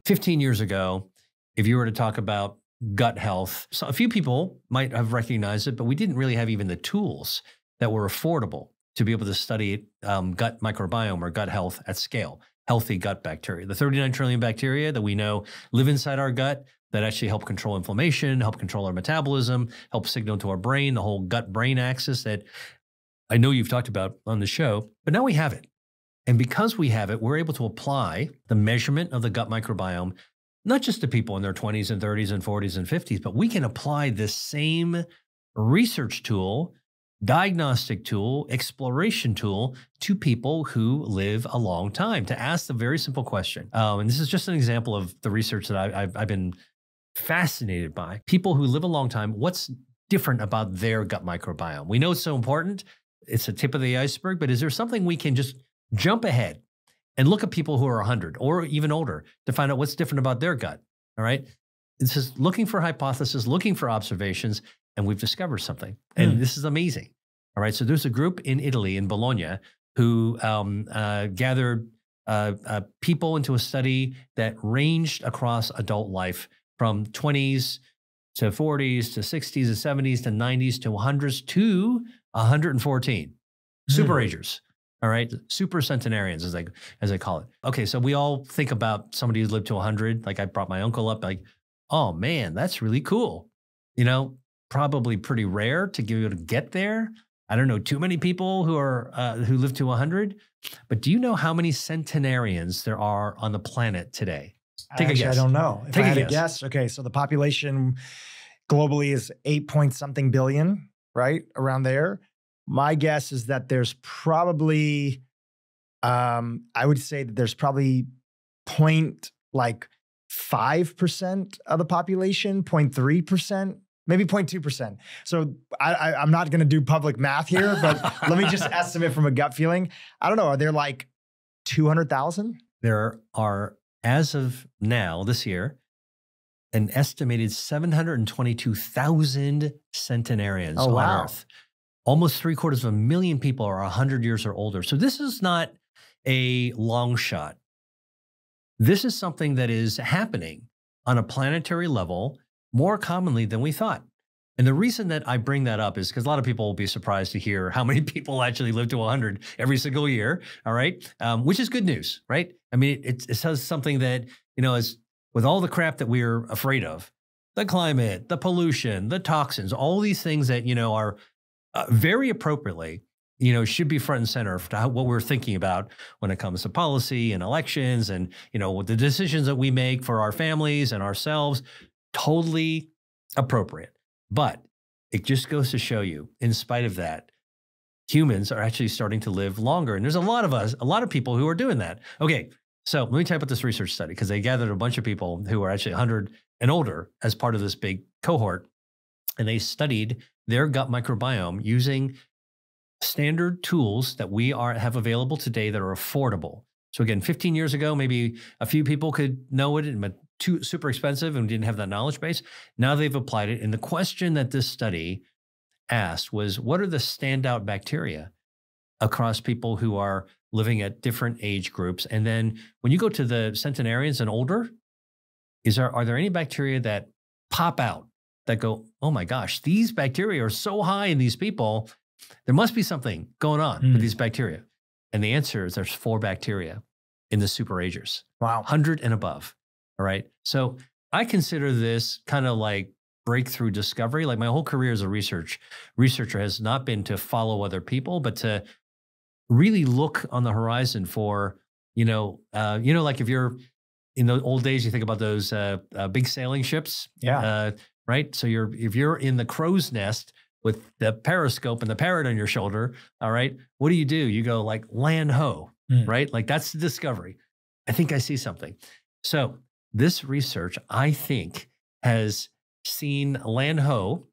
15 years ago, if you were to talk about gut health, so a few people might have recognized it, but we didn't really have even the tools that were affordable to be able to study gut microbiome or gut health at scale, healthy gut bacteria. The 39 trillion bacteria that we know live inside our gut that actually help control inflammation, help control our metabolism, help signal to our brain, the whole gut-brain axis that I know you've talked about on the show, but now we have it. And because we have it, we're able to apply the measurement of the gut microbiome, not just to people in their 20s and 30s and 40s and 50s, but we can apply this same research tool, diagnostic tool, exploration tool to people who live a long time to ask the very simple question. And this is just an example of the research that I've been fascinated by. People who live a long time, what's different about their gut microbiome? We know it's so important. It's the tip of the iceberg, but is there something we can just jump ahead and look at people who are 100 or even older to find out what's different about their gut? All right. This is looking for hypotheses, looking for observations, and we've discovered something. And this is amazing. All right. So there's a group in Italy, in Bologna, who gathered people into a study that ranged across adult life from 20s to 40s to 60s to 70s to 90s to 100s to 114. Super agers. All right. Super centenarians, as I call it. Okay. So we all think about somebody who's lived to 100. Like I brought my uncle up, like, oh man, that's really cool. You know, probably pretty rare to be able to get there. I don't know too many people who are who live to 100, but do you know how many centenarians there are on the planet today? Take a guess. I don't know. If I had a guess, okay, so the population globally is 8 point something billion, right? Around there. My guess is that there's probably, I would say that there's probably 0.5% of the population, 0.3%, maybe 0.2%. So I'm not going to do public math here, but let me just estimate from a gut feeling. I don't know. Are there like 200,000? There are, as of now, this year, an estimated 722,000 centenarians on Earth. Almost 750,000 people are 100 years or older. So this is not a long shot. This is something that is happening on a planetary level more commonly than we thought. And the reason that I bring that up is because a lot of people will be surprised to hear how many people actually live to 100 every single year, all right? Which is good news, right? I mean, it says something that, you know, is with all the crap that we're afraid of, the climate, the pollution, the toxins, all these things that, you know, are very appropriately, you know, should be front and center for what we're thinking about when it comes to policy and elections and, you know, the decisions that we make for our families and ourselves, totally appropriate. But it just goes to show you, in spite of that, humans are actually starting to live longer. And there's a lot of people who are doing that. Okay, so let me tell you about this research study, because they gathered a bunch of people who are actually 100 and older as part of this big cohort. And they studied their gut microbiome using standard tools that we have available today that are affordable. So again, 15 years ago, maybe a few people could know it, but super expensive and didn't have that knowledge base. Now they've applied it. And the question that this study asked was, what are the standout bacteria across people who are living at different age groups? And then when you go to the centenarians and older, are there any bacteria that pop out that go, oh my gosh, these bacteria are so high in these people, there must be something going on with these bacteria? And the answer is there's 4 bacteria in the superagers. Wow. 100 and above. All right. So I consider this kind of like breakthrough discovery. Like my whole career as a researcher has not been to follow other people, but to really look on the horizon for, like if you're in the old days, you think about those big sailing ships. Yeah. Right. So if you're in the crow's nest with the periscope and the parrot on your shoulder, all right, what do? You go like land ho, right? Like that's the discovery. I think I see something. So this research, I think, has seen land ho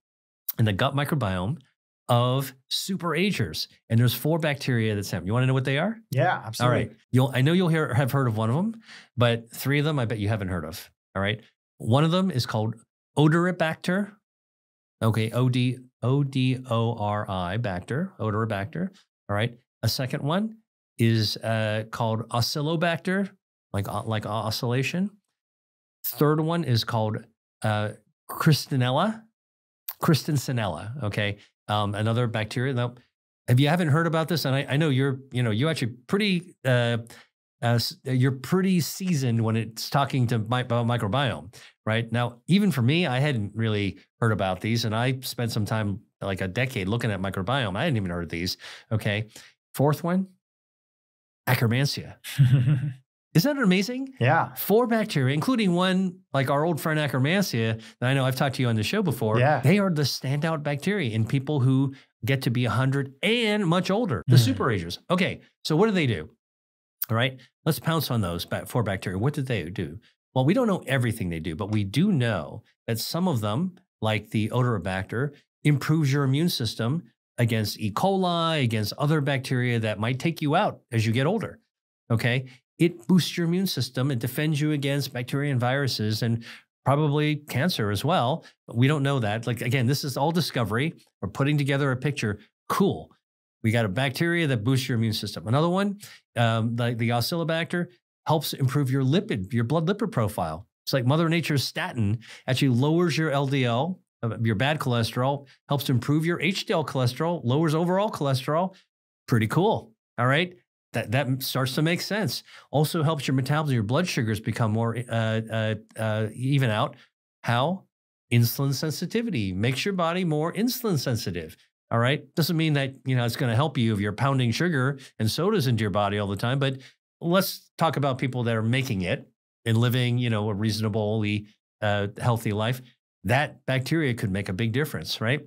in the gut microbiome of superagers. And there's 4 bacteria that's happening. You want to know what they are? Yeah, absolutely. All right. I know you'll have heard of one of them, but 3 of them I bet you haven't heard of. All right. One of them is called Odoribacter. Okay, O-D-O-R-I, bacter, Odoribacter. All right. A second one is called Oscillobacter, like oscillation. Third one is called Christenella. Okay. Another bacteria. Now, if you haven't heard about this, and I know you actually pretty, you're pretty seasoned when it's talking to about microbiome, right? Now, even for me, I hadn't really heard about these, and I spent some time, like a decade, looking at microbiome. I hadn't even heard of these. Okay. Fourth one, Akkermansia. Isn't that amazing? Yeah. 4 bacteria, including one, like our old friend Akkermansia, that I know I've talked to you on the show before. Yeah. They are the standout bacteria in people who get to be 100 and much older, the super agers. Okay, so what do? All right, let's pounce on those 4 bacteria. What do they do? Well, we don't know everything they do, but we do know that some of them, like the Odorobacter, improves your immune system against E. coli, against other bacteria that might take you out as you get older. Okay. It boosts your immune system. It defends you against bacteria and viruses and probably cancer as well. But we don't know that. Like, again, this is all discovery. We're putting together a picture. Cool. We got a bacteria that boosts your immune system. Another one, like the Oscillobacter, helps improve your blood lipid profile. It's like Mother Nature's statin actually lowers your LDL, your bad cholesterol, helps to improve your HDL cholesterol, lowers overall cholesterol. Pretty cool. All right. That starts to make sense. Also helps your metabolism, your blood sugars become more even out. How? Insulin sensitivity makes your body more insulin sensitive. All right. Doesn't mean that, it's going to help you if you're pounding sugar and sodas into your body all the time. But let's talk about people that are making it and living, a reasonably healthy life. That bacteria could make a big difference, right?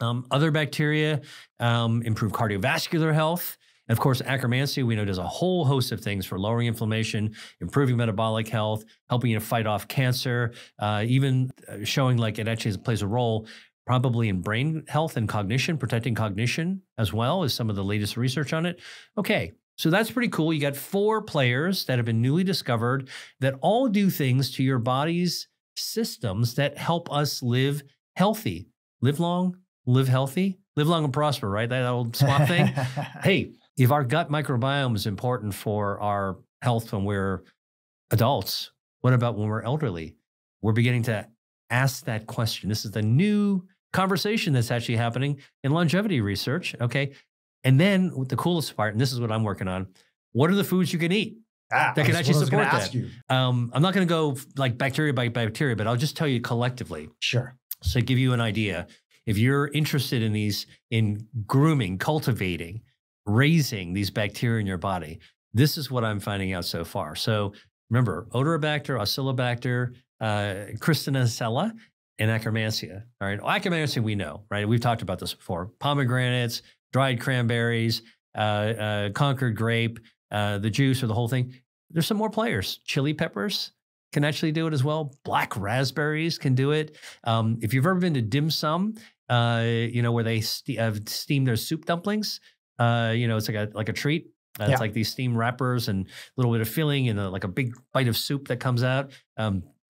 Other bacteria improve cardiovascular health. And of course, Akkermansia, we know, does a whole host of things for lowering inflammation, improving metabolic health, helping you to fight off cancer, even showing like it actually plays a role probably in brain health and cognition, protecting cognition as well as some of the latest research on it. Okay, so that's pretty cool. You got 4 players that have been newly discovered that all do things to your body's systems that help us live healthy, live long, live healthy, live long and prosper, right? That old swamp thing. Hey, if our gut microbiome is important for our health when we're adults, what about when we're elderly? We're beginning to ask that question. This is the new conversation that's actually happening in longevity research, okay? And then the coolest part, and this is what I'm working on, what are the foods you can eat that can actually support that? I'm not going to go like bacteria by bacteria, but I'll just tell you collectively. Sure. So to give you an idea, if you're interested in grooming, cultivating, raising these bacteria in your body, this is what I'm finding out so far. So remember, Odorobacter, Oscillobacter, Christenella, and Akkermansia. All right, Akkermansia we know, right? We've talked about this before. Pomegranates, dried cranberries, Concord grape, the juice or the whole thing. There's some more players. Chili peppers can actually do it as well. Black raspberries can do it. If you've ever been to dim sum, where they steam their soup dumplings, it's like a treat. It's like these steam wrappers and a little bit of filling and like a big bite of soup that comes out.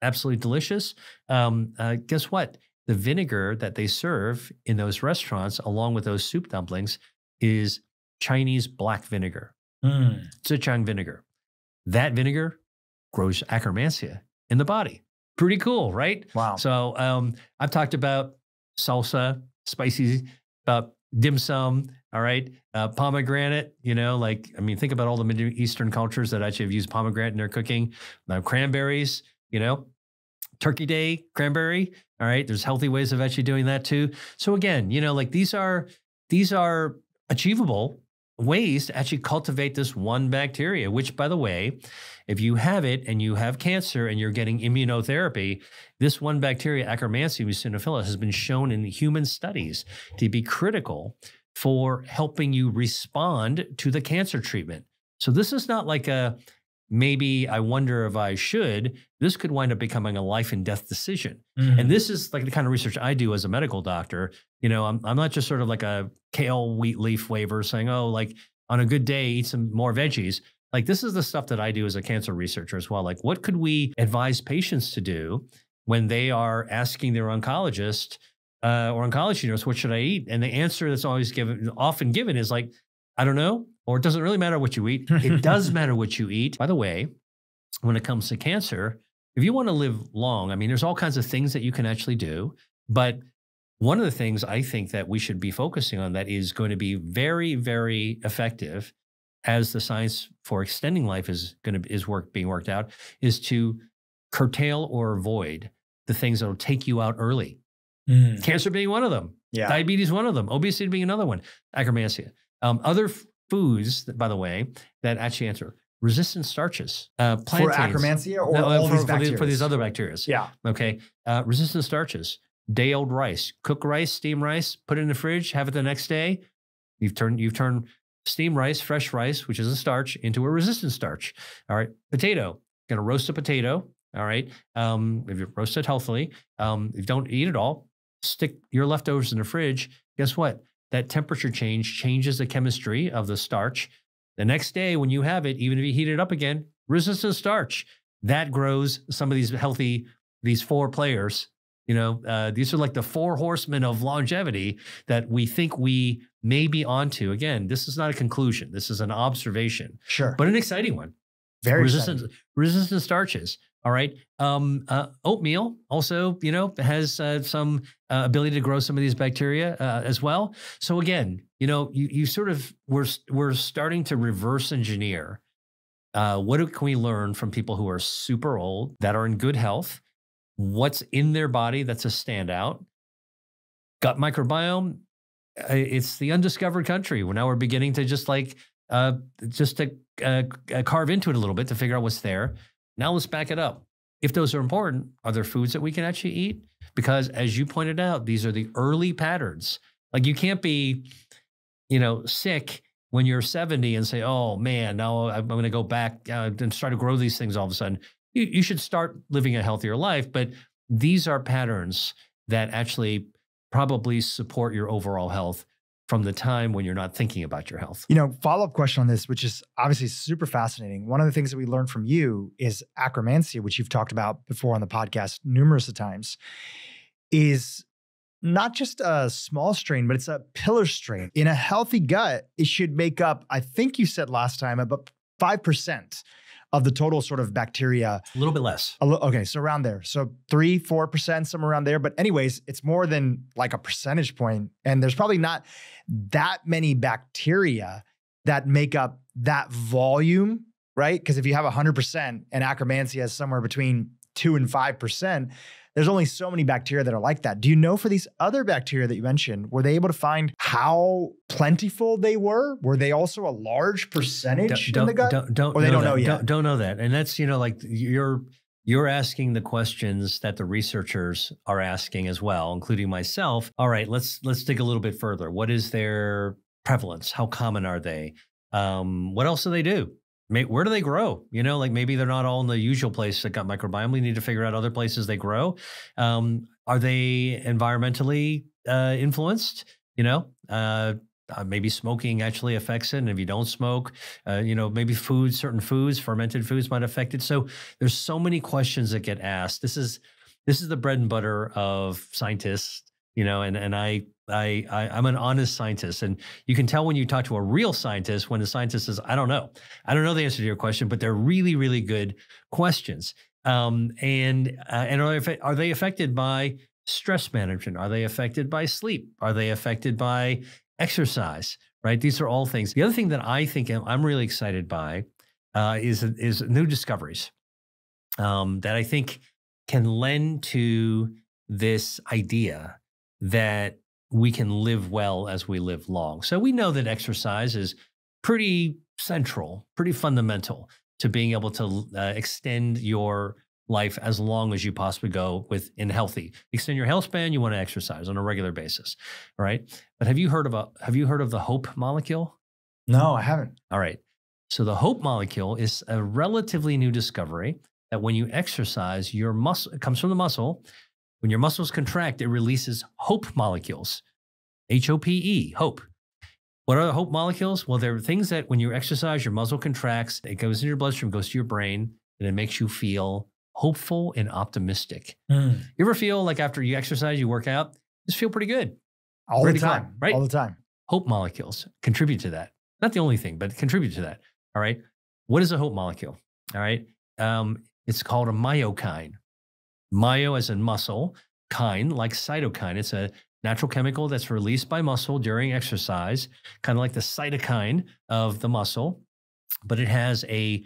Absolutely delicious. Guess what? The vinegar that they serve in those restaurants, along with those soup dumplings, is Chinese black vinegar. Sichuan vinegar. That vinegar grows Akkermansia in the body. Pretty cool, right? Wow. So I've talked about salsa, spicy, about dim sum, all right? Pomegranate, think about all the Middle Eastern cultures that actually have used pomegranate in their cooking. Cranberries, Turkey Day cranberry, all right? There's healthy ways of actually doing that too. So again, these are achievable ways to actually cultivate this one bacteria, which, by the way, if you have it and you have cancer and you're getting immunotherapy, this one bacteria, Akkermansia eosinophilus, has been shown in human studies to be critical for helping you respond to the cancer treatment. So this is not like a maybe I wonder if I should. This could wind up becoming a life and death decision. And this is like the kind of research I do as a medical doctor. I'm not just sort of like a kale wheat leaf waiver saying, oh, like on a good day, eat some more veggies. Like this is the stuff that I do as a cancer researcher as well. Like what could we advise patients to do when they are asking their oncologist or oncology nurse, what should I eat? And the answer that's often given is like, I don't know, or it doesn't really matter what you eat. It does matter what you eat. By the way, when it comes to cancer, if you want to live long, I mean, there's all kinds of things that you can actually do. But one of the things I think that we should be focusing on that is going to be very, very effective as the science for extending life being worked out, is to curtail or avoid the things that will take you out early. Cancer being one of them. Yeah. Diabetes, one of them. Obesity being another one. Akromansia. Other foods, by the way, that actually answer. Resistant starches. For akromansia or all these bacteria? For these other bacteria. Yeah. Okay. Resistant starches. Day-old rice. Cook rice, steam rice, put it in the fridge, have it the next day. You've turned steamed rice, fresh rice, which is a starch, into a resistant starch. All right. Potato. Going to roast a potato. All right. If you roast it healthily, if you don't eat it all, stick your leftovers in the fridge. Guess what? That temperature change changes the chemistry of the starch. The next day when you have it, even if you heat it up again, resistant starch. That grows some of these four players. These are like the four horsemen of longevity that we think we may be onto. Again, this is not a conclusion. This is an observation. Sure. But an exciting one. Very resistant starches. All right. Oatmeal also, has some ability to grow some of these bacteria as well. So again, you sort of, we're starting to reverse engineer. What can we learn from people who are super old, that are in good health? What's in their body that's a standout? Gut microbiome, it's the undiscovered country. Now we're beginning to carve into it a little bit to figure out what's there. Now let's back it up. If those are important, are there foods that we can actually eat? Because as you pointed out, these are the early patterns. Like you can't be, sick when you're 70 and say, oh man, now I'm going to go back and start to grow these things all of a sudden. You should start living a healthier life, but these are patterns that actually probably support your overall health from the time when you're not thinking about your health. Follow-up question on this, which is obviously super fascinating. One of the things that we learned from you is akromansia, which you've talked about before on the podcast numerous of times, is not just a small strain, but it's a pillar strain. In a healthy gut, it should make up, I think you said last time, about 5% of the total sort of bacteria. A little bit less. Okay, so around there. So 3-4%, somewhere around there. But anyways, it's more than like a percentage point. And there's probably not that many bacteria that make up that volume, right? Because if you have 100% and akromansia is somewhere between 2 and 5%, there's only so many bacteria that are like that. Do you know for these other bacteria that you mentioned, were they able to find how plentiful they were? Were they also a large percentage in the gut? Or they don't know yet? Don't know that. And that's, like you're asking the questions that the researchers are asking as well, including myself. All right, let's dig a little bit further. What is their prevalence? How common are they? What else do they do? Where do they grow? Maybe they're not all in the usual place that got microbiome. We need to figure out other places they grow. Are they environmentally influenced? Maybe smoking actually affects it. And if you don't smoke, maybe certain foods, fermented foods might affect it. So there's so many questions that get asked. This is the bread and butter of scientists, and I'm an honest scientist, and you can tell when you talk to a real scientist when the scientist says, I don't know the answer to your question, but they're really, really good questions. And are they affected by stress management? Are they affected by sleep? Are they affected by exercise? Right? These are all things. The other thing that I think I'm really excited by is new discoveries that I think can lend to this idea that we can live well as we live long. So we know that exercise is pretty central, pretty fundamental to being able to extend your life as long as you possibly go in healthy. Extend your health span, you want to exercise on a regular basis, all right? But have you heard of the hope molecule? No, I haven't. All right. So the hope molecule is a relatively new discovery that when you exercise, your muscle, it comes from the muscle. When your muscles contract, it releases hope molecules, HOPE, hope. What are the hope molecules? Well, they're things that when you exercise, your muscle contracts, it goes in your bloodstream, goes to your brain, and it makes you feel hopeful and optimistic. You ever feel like after you exercise, you work out, just feel pretty good? All the time, right? All the time. Hope molecules contribute to that. Not the only thing, but contribute to that. All right. What is a hope molecule? All right. It's called a myokine. Myo as in muscle, kine like cytokine. It's a natural chemical that's released by muscle during exercise, kind of like the cytokine of the muscle, but it has a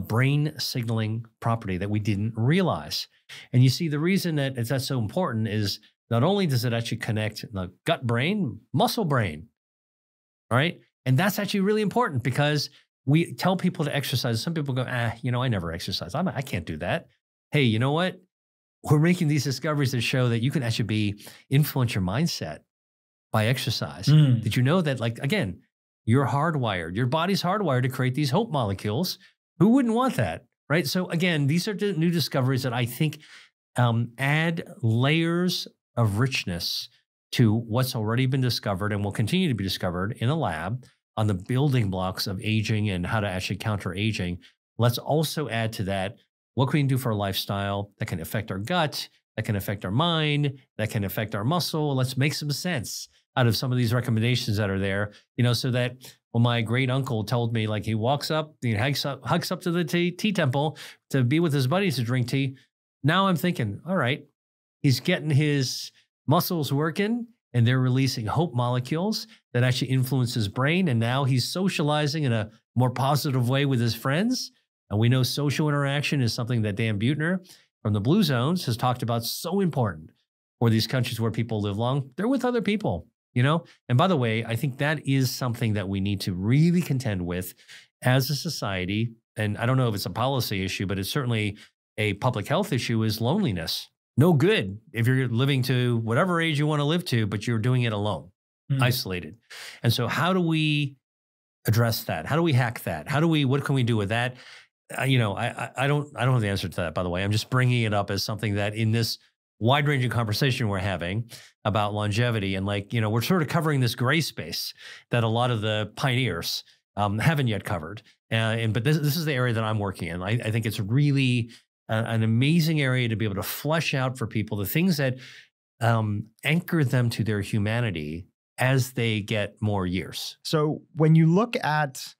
brain signaling property that we didn't realize. And you see, the reason that that's so important is not only does it actually connect the gut brain, muscle brain, all right? And that's actually really important because we tell people to exercise. Some people go, I never exercise. I can't do that. Hey, you know what? We're making these discoveries that show that you can actually influence your mindset by exercise. Did you know that, like, again, you're hardwired, your body's hardwired to create these hope molecules. Who wouldn't want that, right? So again, these are the new discoveries that I think add layers of richness to what's already been discovered and will continue to be discovered in a lab on the building blocks of aging and how to actually counter aging. Let's also add to that what we can do for our lifestyle that can affect our gut, that can affect our mind, that can affect our muscle. Let's make some sense out of some of these recommendations that are there, so that when my great uncle told me, like, he walks up, he hugs up to the tea temple to be with his buddies to drink tea. Now I'm thinking, all right, he's getting his muscles working and they're releasing hope molecules that actually influence his brain. And now he's socializing in a more positive way with his friends. And we know social interaction is something that Dan Buettner from the Blue Zones has talked about, so important for these countries where people live long. They're with other people, And by the way, I think that is something that we need to really contend with as a society. And I don't know if it's a policy issue, but it's certainly a public health issue, is loneliness. No good if you're living to whatever age you want to live to, but you're doing it alone, isolated. And so how do we address that? How do we hack that? What can we do with that? I don't have the answer to that, by the way. I'm just bringing it up as something that in this wide-ranging conversation we're having about longevity, and we're sort of covering this gray space that a lot of the pioneers haven't yet covered. But this is the area that I'm working in. I think it's really an amazing area to be able to flesh out for people the things that anchor them to their humanity as they get more years. So when you look at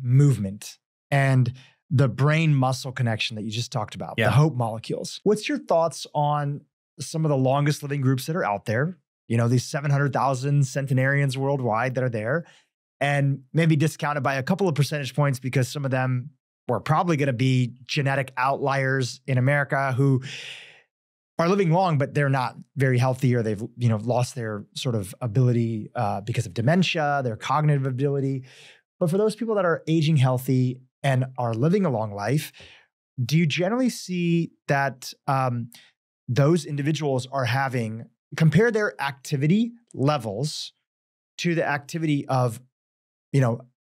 movement and the brain-muscle connection that you just talked about, the hope molecules, what's your thoughts on some of the longest living groups that are out there? These 700,000 centenarians worldwide that are there, and maybe discounted by a couple of percentage points because some of them were probably going to be genetic outliers in America who are living long, but they're not very healthy, or they've lost their sort of ability because of dementia, their cognitive ability. But for those people that are aging healthy and are living a long life, do you generally see that those individuals are compare their activity levels to the activity of,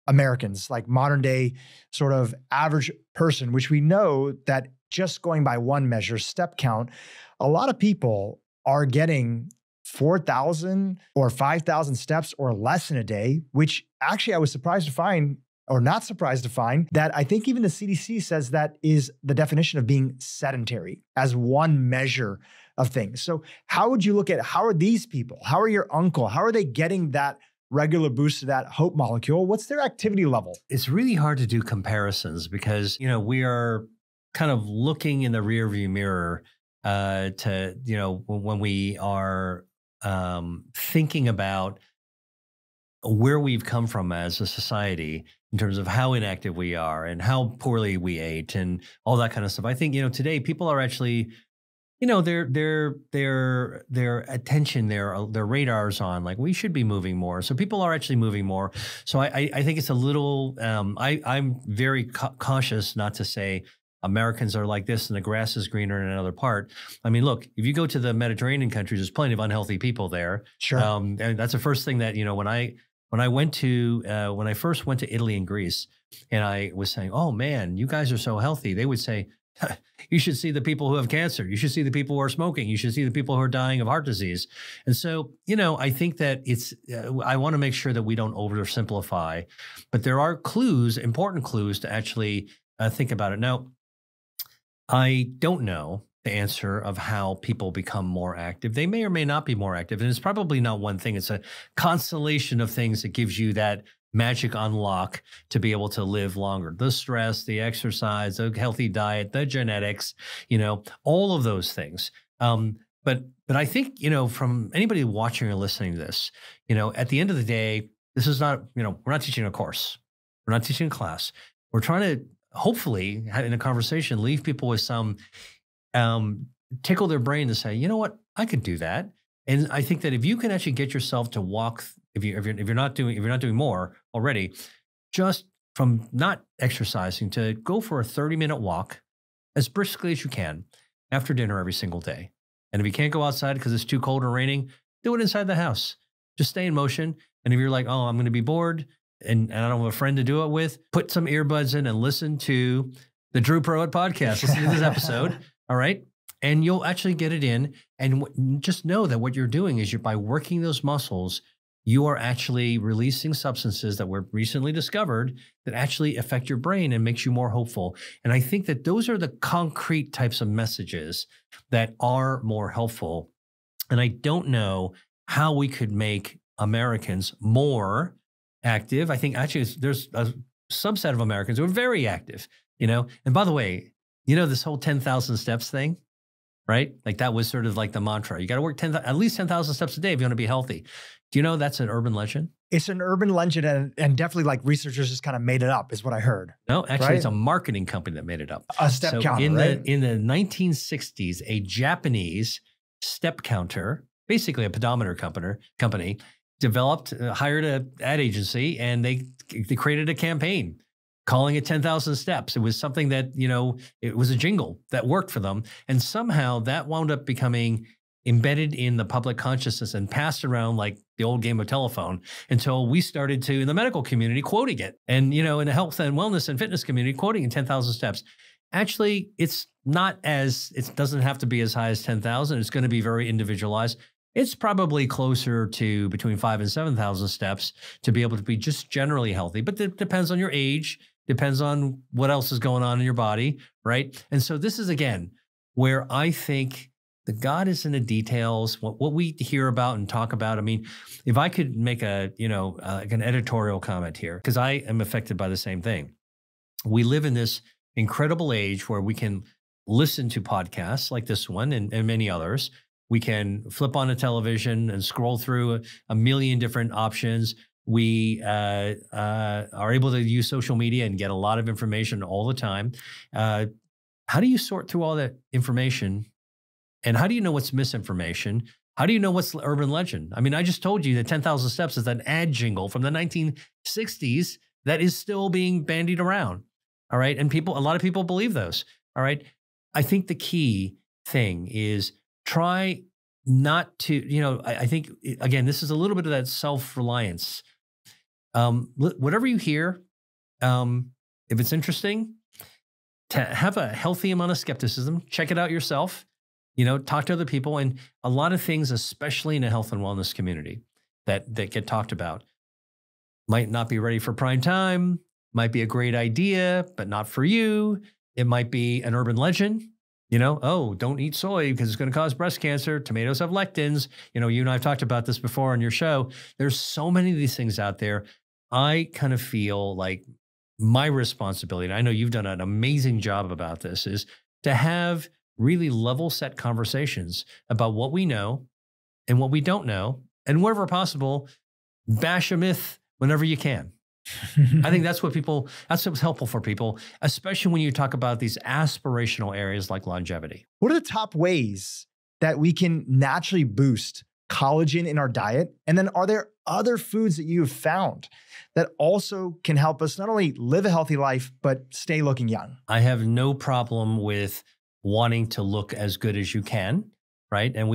Americans, like modern day sort of average person, which we know that just going by one measure, step count, a lot of people are getting 4,000 or 5,000 steps or less in a day, which actually I was surprised to find, or not surprised to find, that I think even the CDC says that is the definition of being sedentary as one measure of things. So how would you look at, how are these people, how are your uncle, how are they getting that regular boost to that hope molecule? What's their activity level? It's really hard to do comparisons because, we are kind of looking in the rearview mirror when we are thinking about where we've come from as a society in terms of how inactive we are and how poorly we ate and all that kind of stuff. I think, today people are actually, their attention, their radar's on, like, we should be moving more. So people are actually moving more. So I think it's a little, I'm very cautious not to say Americans are like this and the grass is greener in another part. I mean, look, if you go to the Mediterranean countries, there's plenty of unhealthy people there. Sure. And that's the first thing that, when I first went to Italy and Greece and I was saying, oh man, you guys are so healthy, they would say, you should see the people who have cancer. You should see the people who are smoking. You should see the people who are dying of heart disease. And so, I think that I want to make sure that we don't oversimplify, but there are important clues to actually think about it. Now, I don't know the answer of how people become more active. They may or may not be more active. And it's probably not one thing. It's a constellation of things that gives you that magic unlock to be able to live longer. The stress, the exercise, the healthy diet, the genetics, all of those things. But I think, from anybody watching or listening to this, at the end of the day, this is not, we're not teaching a course. We're not teaching a class. We're trying to hopefully in a conversation, leave people with some, tickle their brain to say, you know what, I could do that. And I think that if you can actually get yourself to walk, if you're not doing more already, just from not exercising to go for a 30-minute walk as briskly as you can after dinner every single day. And if you can't go outside because it's too cold or raining, do it inside the house. Just stay in motion. And if you're like, oh, I'm going to be bored and I don't have a friend to do it with, put some earbuds in and listen to the Drew Prowett podcast. Listen to this episode. All right. And you'll actually get it in. And just know that what you're doing is by working those muscles, you are actually releasing substances that were recently discovered that actually affect your brain and makes you more hopeful. And I think that those are the concrete types of messages that are more helpful. And I don't know how we could make Americans more active. I think actually there's a subset of Americans who are very active, And by the way, this whole 10,000 steps thing, right? Like that was sort of like the mantra. You got to work at least 10,000 steps a day if you want to be healthy. Do you know that's an urban legend? It's an urban legend, and definitely like researchers just kind of made it up, is what I heard. No, actually, right? It's a marketing company that made it up. A step counter, right? In the 1960s, a Japanese step counter, basically a pedometer company, developed, hired an ad agency, and they created a campaign calling it 10,000 steps. It was something that, it was a jingle that worked for them. And somehow that wound up becoming embedded in the public consciousness and passed around like the old game of telephone until we started to, in the medical community, quoting it. And, in the health and wellness and fitness community, quoting in 10,000 steps. Actually, it doesn't have to be as high as 10,000. It's going to be very individualized. It's probably closer to between 5,000 and 7,000 steps to be able to be just generally healthy. But it depends on your age, depends on what else is going on in your body, right? And so this is, again, where I think the God is in the details, what we hear about and talk about. I mean, if I could make like an editorial comment here, because I am affected by the same thing. We live in this incredible age where we can listen to podcasts like this one and many others. We can flip on a television and scroll through a million different options. We are able to use social media and get a lot of information all the time. How do you sort through all that information? And how do you know what's misinformation? How do you know what's urban legend? I mean, I just told you that 10,000 steps is an ad jingle from the 1960s that is still being bandied around. All right. And a lot of people believe those. All right. I think the key thing is try not to, I think, again, this is a little bit of that self-reliance. Whatever you hear, if it's interesting, to have a healthy amount of skepticism, check it out yourself. Talk to other people, and a lot of things, especially in the health and wellness community that get talked about, might not be ready for prime time, might be a great idea, but not for you. It might be an urban legend, oh, don't eat soy because it's going to cause breast cancer. Tomatoes have lectins. You and I have talked about this before on your show. There's so many of these things out there. I kind of feel like my responsibility, and I know you've done an amazing job about this, is to have really level set conversations about what we know and what we don't know. And wherever possible, bash a myth whenever you can. I think that's what's helpful for people, especially when you talk about these aspirational areas like longevity. What are the top ways that we can naturally boost collagen in our diet? And then are there other foods that you have found that also can help us not only live a healthy life, but stay looking young? I have no problem with wanting to look as good as you can, right? And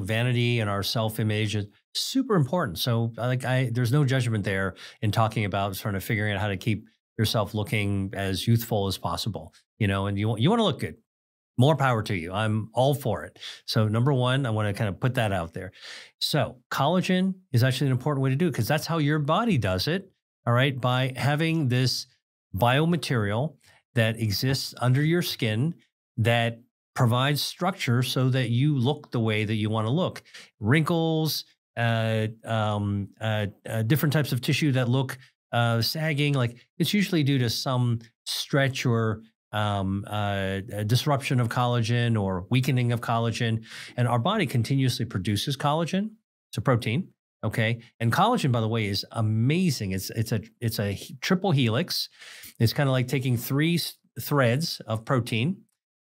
vanity and our self-image is super important. So there's no judgment there in talking about sort of figuring out how to keep yourself looking as youthful as possible, and you want to look good. More power to you. I'm all for it. So number one, I want to kind of put that out there. So collagen is actually an important way to do it because that's how your body does it, all right? By having this biomaterial that exists under your skin that provides structure so that you look the way that you want to look. Wrinkles, different types of tissue that look sagging, like it's usually due to some stretch or disruption of collagen or weakening of collagen. And our body continuously produces collagen. It's a protein. Okay. And collagen, by the way, is amazing. It's a triple helix. It's kind of like taking three threads of protein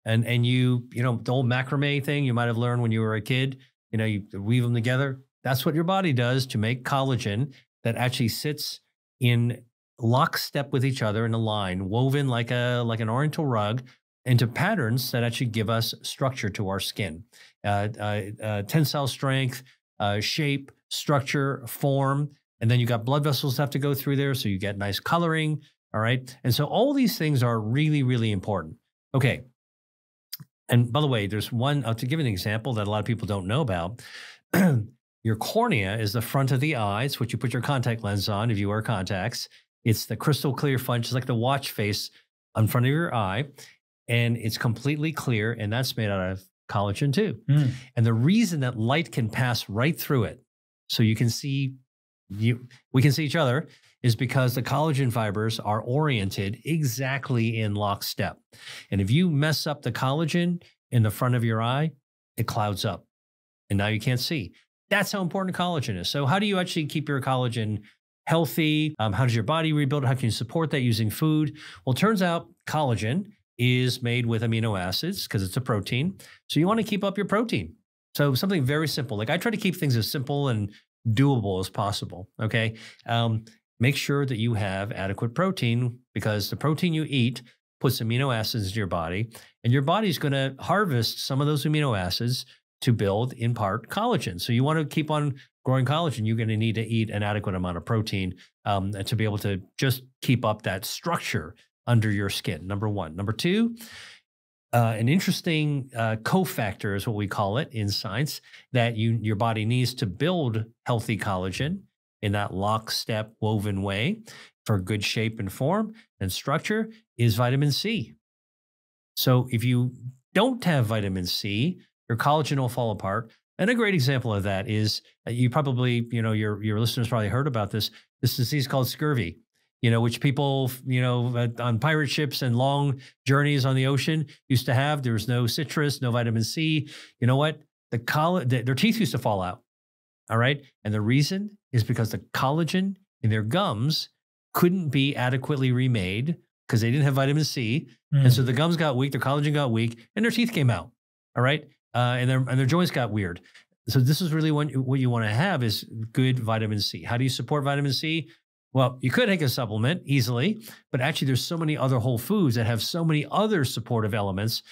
and you know, the old macrame thing you might have learned when you were a kid, you know, you weave them together. That's what your body does to make collagen that actually sits in lockstep with each other in a line, woven like an oriental rug into patterns that actually give us structure to our skin, tensile strength, shape, structure, form, and then you got blood vessels that have to go through there, so you get nice coloring. All right, and so all these things are really, really important. Okay, and by the way, there's one to give an example that a lot of people don't know about. Your cornea is the front of the eye. It's what you put your contact lens on if you wear contacts. It's the crystal clear front, just like the watch face on front of your eye, and it's completely clear, and that's made out of collagen too. And the reason that light can pass right through it, so you can see we can see each other, is because the collagen fibers are oriented exactly in lockstep. And if you mess up the collagen in the front of your eye, it clouds up, and now you can't see. That's how important collagen is. So how do you actually keep your collagen healthy? How does your body rebuild? How can you support that using food? Well, it turns out collagen is made with amino acids because it's a protein. So you want to keep up your protein. So something very simple. Like I try to keep things as simple and doable as possible. Okay. Make sure that you have adequate protein because the protein you eat puts amino acids into your body, and your body's going to harvest some of those amino acids to build, in part, collagen. So you want to keep on growing collagen, you're going to need to eat an adequate amount of protein to be able to just keep up that structure under your skin, number one. Number two, an interesting cofactor is what we call it in science, that your body needs to build healthy collagen in that lockstep woven way for good shape and form and structure, is vitamin C. So if you don't have vitamin C, your collagen will fall apart. And a great example of that is you probably, you know, your listeners probably heard about this disease called scurvy, you know, which people, you know, on pirate ships and long journeys on the ocean used to have. There was no citrus, no vitamin C. You know what? Their teeth used to fall out. All right. And the reason is because the collagen in their gums couldn't be adequately remade because they didn't have vitamin C. And so the gums got weak, their collagen got weak, and their teeth came out. All right. And their joints got weird. So this is really what you want to have is good vitamin C. How do you support vitamin C? Well, you could take a supplement easily, but actually there's so many other whole foods that have so many other supportive elements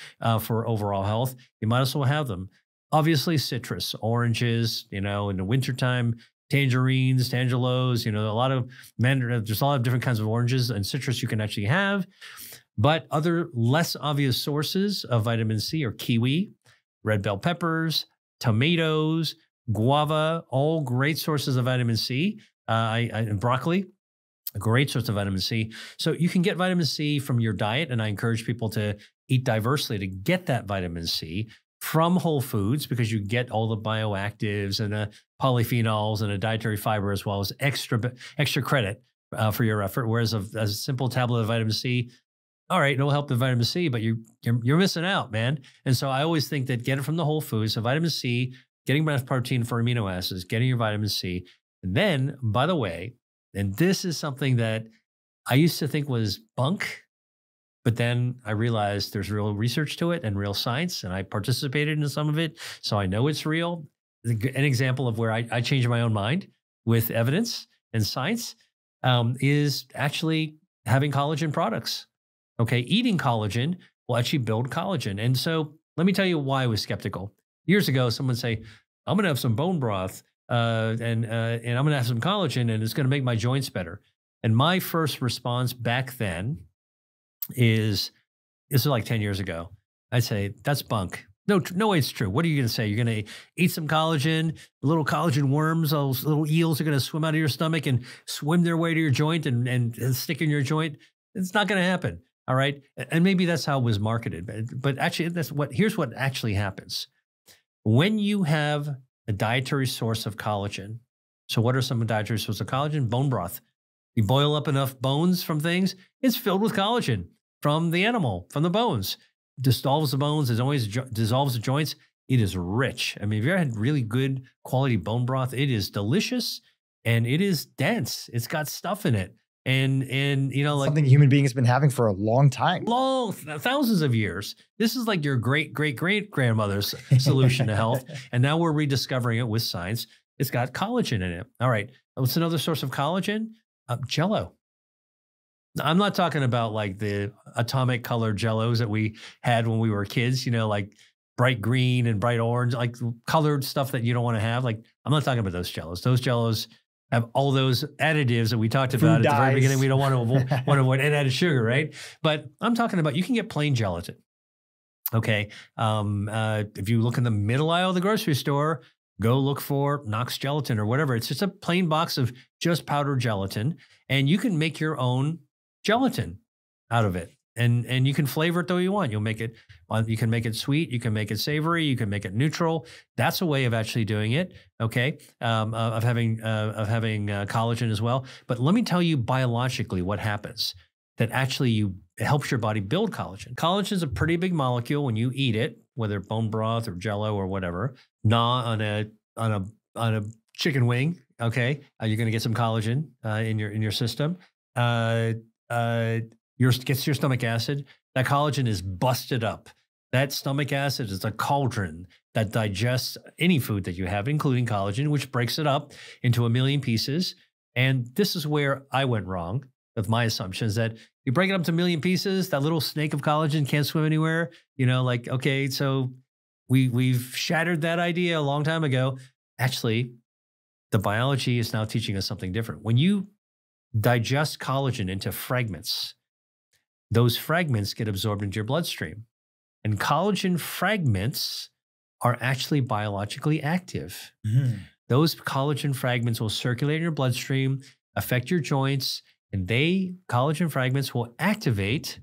for overall health. You might as well have them. Obviously, citrus, oranges, you know, in the wintertime, tangerines, tangelos, you know, there's a lot of different kinds of oranges and citrus you can actually have. But other less obvious sources of vitamin C are kiwi, red bell peppers, tomatoes, guava, all great sources of vitamin C, and broccoli, a great source of vitamin C. So you can get vitamin C from your diet, and I encourage people to eat diversely to get that vitamin C from whole foods because you get all the bioactives and the polyphenols and a dietary fiber as well as extra credit for your effort. Whereas a simple tablet of vitamin C, all right, it'll help the vitamin C, but you're missing out, man. And so I always think that get it from the whole foods. So vitamin C, getting enough protein for amino acids, getting your vitamin C. And then, by the way, and this is something that I used to think was bunk, but then I realized there's real research to it and real science, and I participated in some of it, so I know it's real. An example of where I changed my own mind with evidence and science is actually having collagen products. Okay, eating collagen will actually build collagen. And so let me tell you why I was skeptical. Years ago, someone would say, I'm going to have some bone broth and I'm going to have some collagen and it's going to make my joints better. And my first response back then is, this is like 10 years ago, I'd say, that's bunk. No way it's true. What are you going to say? You're going to eat some collagen, little collagen worms, those little eels are going to swim out of your stomach and swim their way to your joint and stick in your joint. It's not going to happen. All right. And maybe that's how it was marketed. But actually, here's what actually happens. When you have a dietary source of collagen. So what are some dietary sources of collagen? Bone broth. You boil up enough bones from things, it's filled with collagen from the animal, from the bones. Dissolves the bones, it always dissolves the joints. It is rich. I mean, if you ever had really good quality bone broth, it is delicious and it is dense. It's got stuff in it. And you know, like something human beings have been having for a long time. Thousands of years. This is like your great-great-great-grandmother's solution to health. And now we're rediscovering it with science. It's got collagen in it. All right. What's another source of collagen? Jello. I'm not talking about like the atomic colored Jellos that we had when we were kids, you know, like bright green and bright orange, like colored stuff that you don't want to have. Like, I'm not talking about those Jellos. Those Jellos have all those additives that we talked about at the very beginning. We don't want to avoid and added sugar, right? But I'm talking about, you can get plain gelatin. Okay. If you look in the middle aisle of the grocery store, go look for Knox gelatin or whatever. It's just a plain box of just powdered gelatin, and you can make your own gelatin out of it. And you can flavor it the way you want. You can make it sweet. You can make it savory. You can make it neutral. That's a way of actually doing it. Okay, of having collagen as well. But let me tell you biologically what happens that actually it helps your body build collagen. Collagen is a pretty big molecule when you eat it, whether bone broth or Jello or whatever. Gnaw on a chicken wing. Okay, you're going to get some collagen in your system. Gets your stomach acid. That collagen is busted up. That stomach acid is a cauldron that digests any food that you have, including collagen, which breaks it up into a million pieces. And this is where I went wrong with my assumptions, that you break it up to a million pieces, that little snake of collagen can't swim anywhere. You know, like, okay, so we've shattered that idea a long time ago. Actually, the biology is now teaching us something different. When you digest collagen into fragments, those fragments get absorbed into your bloodstream. And collagen fragments are actually biologically active. Mm. Those collagen fragments will circulate in your bloodstream, affect your joints, and collagen fragments will activate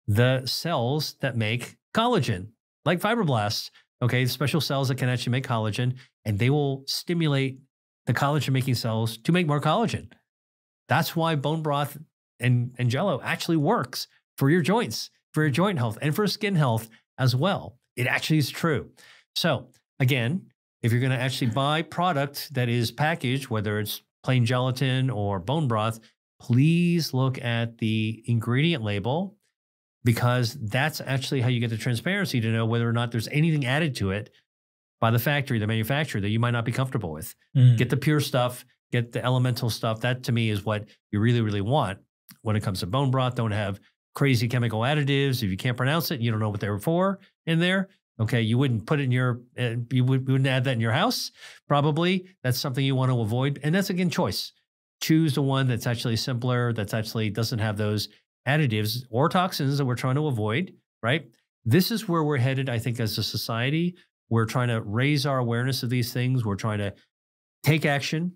the cells that make collagen, like fibroblasts, okay, special cells that can actually make collagen, and they will stimulate the collagen-making cells to make more collagen. That's why bone broth and Jello actually works for your joints, for your joint health, and for skin health as well. It actually is true. So again, if you're going to actually buy product that is packaged, whether it's plain gelatin or bone broth, please look at the ingredient label, because that's actually how you get the transparency to know whether or not there's anything added to it by the factory, the manufacturer, that you might not be comfortable with. Mm. Get the pure stuff, get the elemental stuff. That to me is what you really, really want when it comes to bone broth. Don't have crazy chemical additives. If you can't pronounce it, you don't know what they were for in there. Okay, you wouldn't put it in you wouldn't add that in your house, probably. That's something you want to avoid. And that's, again, choice. Choose the one that's actually simpler, that's actually doesn't have those additives or toxins that we're trying to avoid, right? This is where we're headed, I think, as a society. We're trying to raise our awareness of these things. We're trying to take action.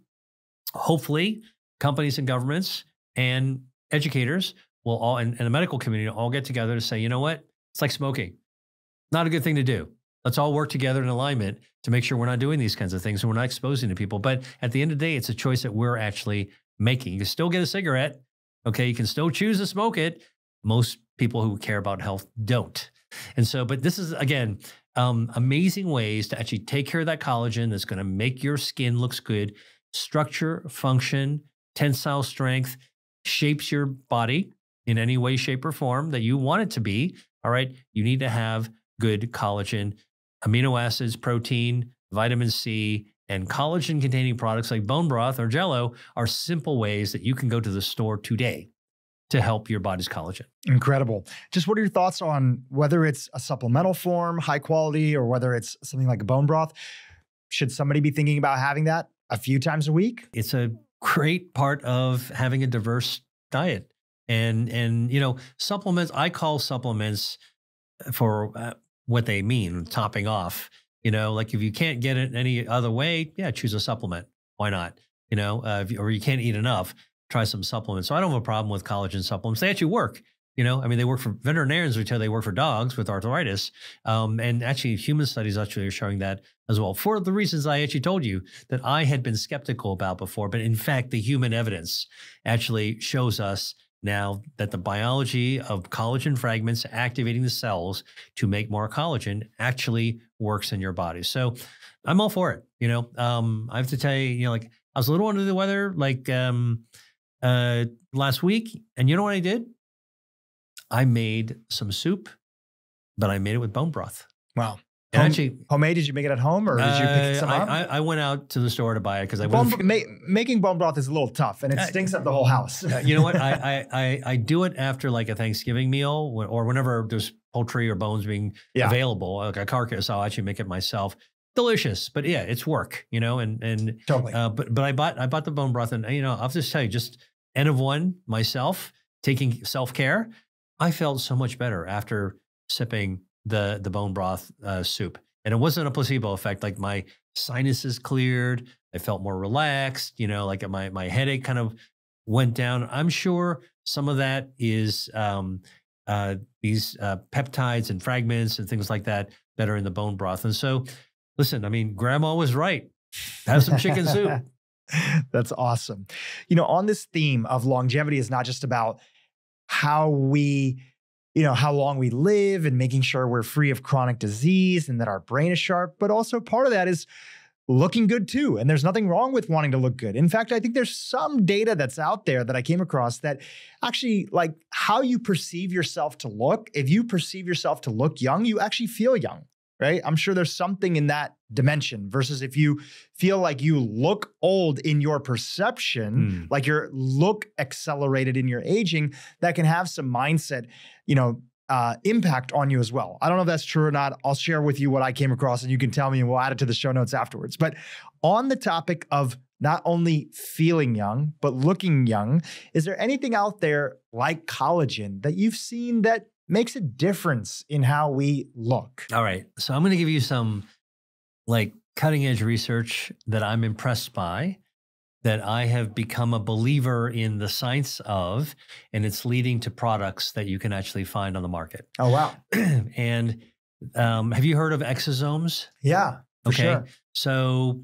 Hopefully, companies and governments and educators will all, and the medical community all get together to say, you know what? It's like smoking. Not a good thing to do. Let's all work together in alignment to make sure we're not doing these kinds of things and we're not exposing to people. But at the end of the day, it's a choice that we're actually making. You can still get a cigarette. Okay. You can still choose to smoke it. Most people who care about health don't. And so, but this is, again, amazing ways to actually take care of that collagen that's going to make your skin looks good. Structure, function, tensile strength, shapes your body in any way, shape, or form that you want it to be. All right. You need to have good collagen, amino acids, protein, vitamin C, and collagen-containing products like bone broth or Jello are simple ways that you can go to the store today to help your body's collagen. Incredible. Just what are your thoughts on whether it's a supplemental form, high quality, or whether it's something like a bone broth? Should somebody be thinking about having that a few times a week? It's a great part of having a diverse diet. And you know, supplements, I call supplements for what they mean, topping off. You know, like if you can't get it any other way, yeah, choose a supplement. Why not? You know, or you can't eat enough, try some supplements. So I don't have a problem with collagen supplements. They actually work. You know, I mean, they work for veterinarians, would tell you they work for dogs with arthritis. And actually, human studies actually are showing that as well, for the reasons I actually told you that I had been skeptical about before. But in fact, the human evidence actually shows us now that the biology of collagen fragments activating the cells to make more collagen actually works in your body. So I'm all for it. You know, I have to tell you, you know, like I was a little under the weather like last week. And you know what I did? I made some soup, but I made it with bone broth. Wow. And actually, homemade, did you make it at home or did you pick some up? I went out to the store to buy it because I making bone broth is a little tough and it stinks up the whole house. You know what? I do it after like a Thanksgiving meal or whenever there's poultry or bones being available, like a carcass, I'll actually make it myself. Delicious, but yeah, it's work, you know, and totally. But I bought the bone broth, and you know, I'll just tell you, just N of one myself taking self-care. I felt so much better after sipping the bone broth soup, and it wasn't a placebo effect. Like my sinuses cleared, I felt more relaxed. You know, like my headache kind of went down. I'm sure some of that is these peptides and fragments and things like that that are in the bone broth. And so, listen, I mean, Grandma was right. Have some chicken soup. That's awesome. You know, on this theme of longevity is not just about how we, you know, how long we live and making sure we're free of chronic disease and that our brain is sharp, but also part of that is looking good too. And there's nothing wrong with wanting to look good. In fact, I think there's some data that's out there that I came across that actually, like, how you perceive yourself to look, if you perceive yourself to look young, you actually feel young. Right? I'm sure there's something in that dimension versus if you feel like you look old in your perception, like your look accelerated in your aging, that can have some mindset, you know, impact on you as well. I don't know if that's true or not. I'll share with you what I came across and you can tell me and we'll add it to the show notes afterwards. But on the topic of not only feeling young, but looking young, is there anything out there like collagen that you've seen that makes a difference in how we look? All right. So I'm going to give you some like cutting edge research that I'm impressed by, that I have become a believer in the science of, and it's leading to products that you can actually find on the market. Oh, wow. And have you heard of exosomes? Yeah, for sure. So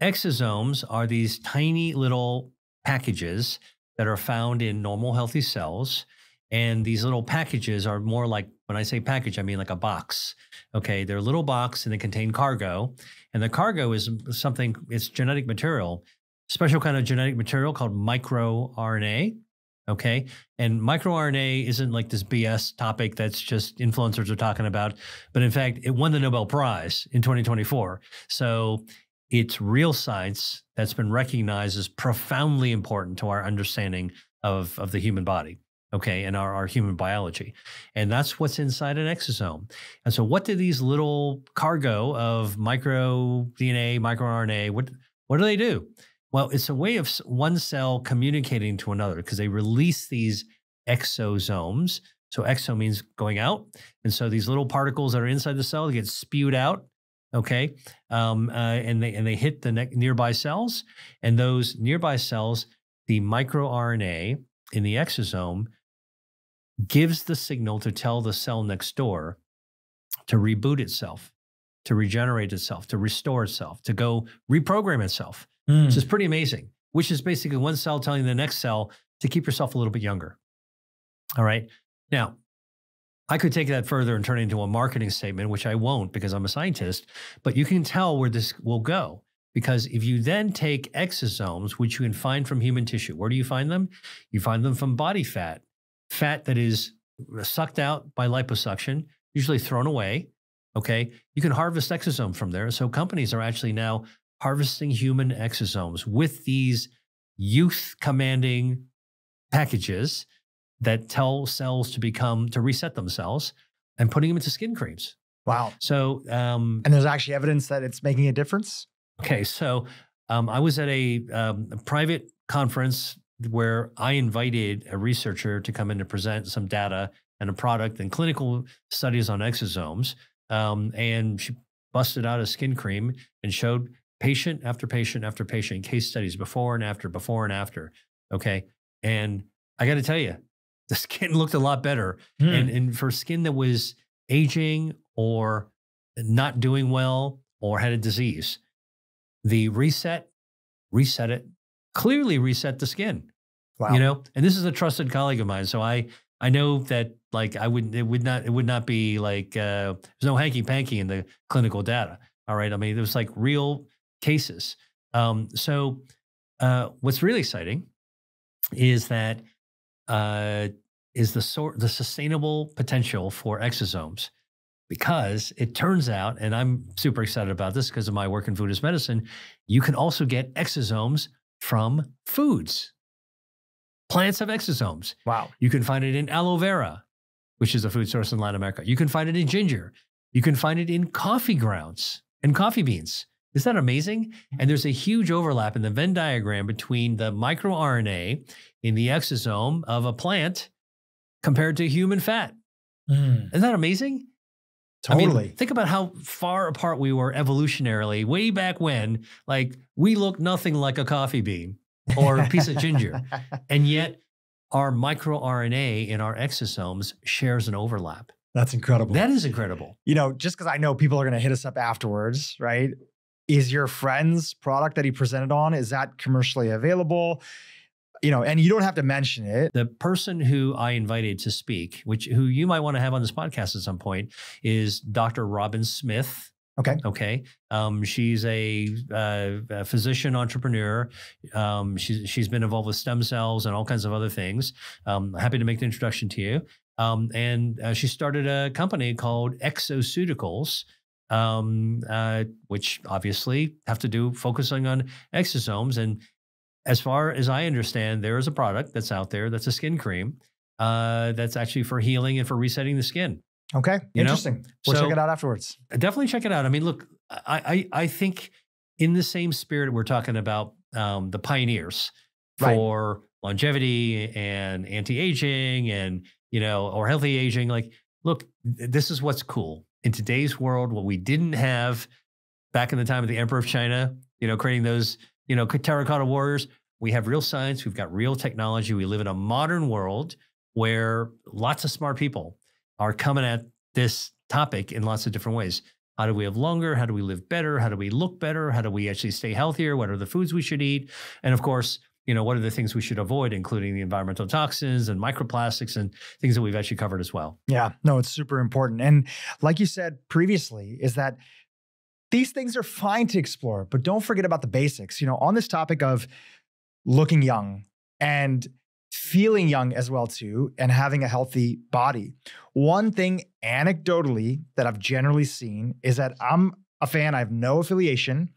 exosomes are these tiny little packages that are found in normal healthy cells. And these little packages are more like, when I say package, I mean like a box. Okay, they're a little box and they contain cargo. And the cargo is something, it's genetic material, special kind of genetic material called microRNA. Okay, and microRNA isn't like this BS topic that's just influencers are talking about. But in fact, it won the Nobel Prize in 2024. So it's real science that's been recognized as profoundly important to our understanding of the human body. Okay, and our human biology. And that's what's inside an exosome. And so what do these little cargo of micro DNA, microRNA, what do they do? Well, it's a way of one cell communicating to another because they release these exosomes. So exo means going out. And so these little particles that are inside the cell get spewed out. Okay, and they hit the nearby cells. And those nearby cells, the microRNA in the exosome gives the signal to tell the cell next door to reboot itself, to regenerate itself, to restore itself, to go reprogram itself, which is pretty amazing, which is basically one cell telling the next cell to keep yourself a little bit younger. All right. Now, I could take that further and turn it into a marketing statement, which I won't because I'm a scientist, but you can tell where this will go. Because if you then take exosomes, which you can find from human tissue, where do you find them? You find them from body fat. Fat that is sucked out by liposuction, usually thrown away, okay? You can harvest exosomes from there. So companies are actually now harvesting human exosomes with these youth-commanding packages that tell cells to reset themselves and putting them into skin creams. Wow. So, and there's actually evidence that it's making a difference? Okay, so I was at a private conference where I invited a researcher to come in to present some data and a product and clinical studies on exosomes. And she busted out a skin cream and showed patient after patient after patient case studies before and after. Okay. And I got to tell you, the skin looked a lot better. Hmm. And for skin that was aging or not doing well or had a disease, the reset it, clearly reset the skin. Wow. You know, and this is a trusted colleague of mine. So I know that like it would not be like, there's no hanky panky in the clinical data. All right. I mean, there was like real cases. So what's really exciting is that, is the sustainable potential for exosomes, because it turns out, and I'm super excited about this because of my work in food as medicine, you can also get exosomes from foods. Plants have exosomes. Wow. You can find it in aloe vera, which is a food source in Latin America. You can find it in ginger. You can find it in coffee grounds and coffee beans. Isn't that amazing? And there's a huge overlap in the Venn diagram between the microRNA in the exosome of a plant compared to human fat. Isn't that amazing? Totally. I mean, think about how far apart we were evolutionarily way back when. Like, we look nothing like a coffee bean or a piece of ginger. And yet our microRNA in our exosomes shares an overlap. That's incredible. That is incredible. You know, just because I know people are going to hit us up afterwards, right? Is your friend's product that he presented on, is that commercially available? You know, and you don't have to mention it. The person who I invited to speak, who you might want to have on this podcast at some point, is Dr. Robin Smith. Okay. Okay. She's a physician entrepreneur. She's been involved with stem cells and all kinds of other things. Happy to make the introduction to you. And she started a company called Exoceuticals, which obviously have to do focusing on exosomes. And as far as I understand, there is a product that's out there that's a skin cream that's actually for healing and for resetting the skin. Okay. Interesting. We'll check it out afterwards. Definitely check it out. I mean, look, I think in the same spirit, we're talking about the pioneers for longevity and anti-aging and, or healthy aging. Like, look, this is what's cool in today's world. What we didn't have back in the time of the Emperor of China, creating those, terracotta warriors. We have real science. We've got real technology. We live in a modern world where lots of smart people are coming at this topic in lots of different ways. How do we live longer? How do we live better? How do we look better? How do we actually stay healthier? What are the foods we should eat? And of course, what are the things we should avoid, including the environmental toxins and microplastics and things that we've actually covered as well. Yeah, no, it's super important. And like you said previously, is that these things are fine to explore, but don't forget about the basics. On this topic of looking young and feeling young as well too, and having a healthy body. One thing anecdotally that I've generally seen is that I'm a fan, I have no affiliation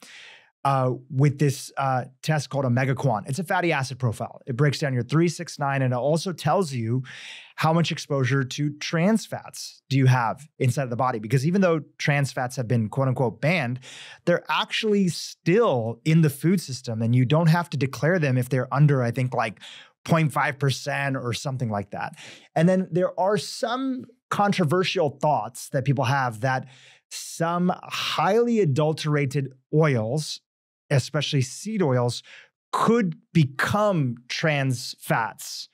with this test called Omega Quant. It's a fatty acid profile. It breaks down your 3, 6, 9, and it also tells you how much exposure to trans fats do you have inside of the body. Because even though trans fats have been quote unquote banned, they're actually still in the food system, and you don't have to declare them if they're under, I think, like 0.5% or something like that. And then there are some controversial thoughts that people have that some highly adulterated oils, especially seed oils, could become trans fats,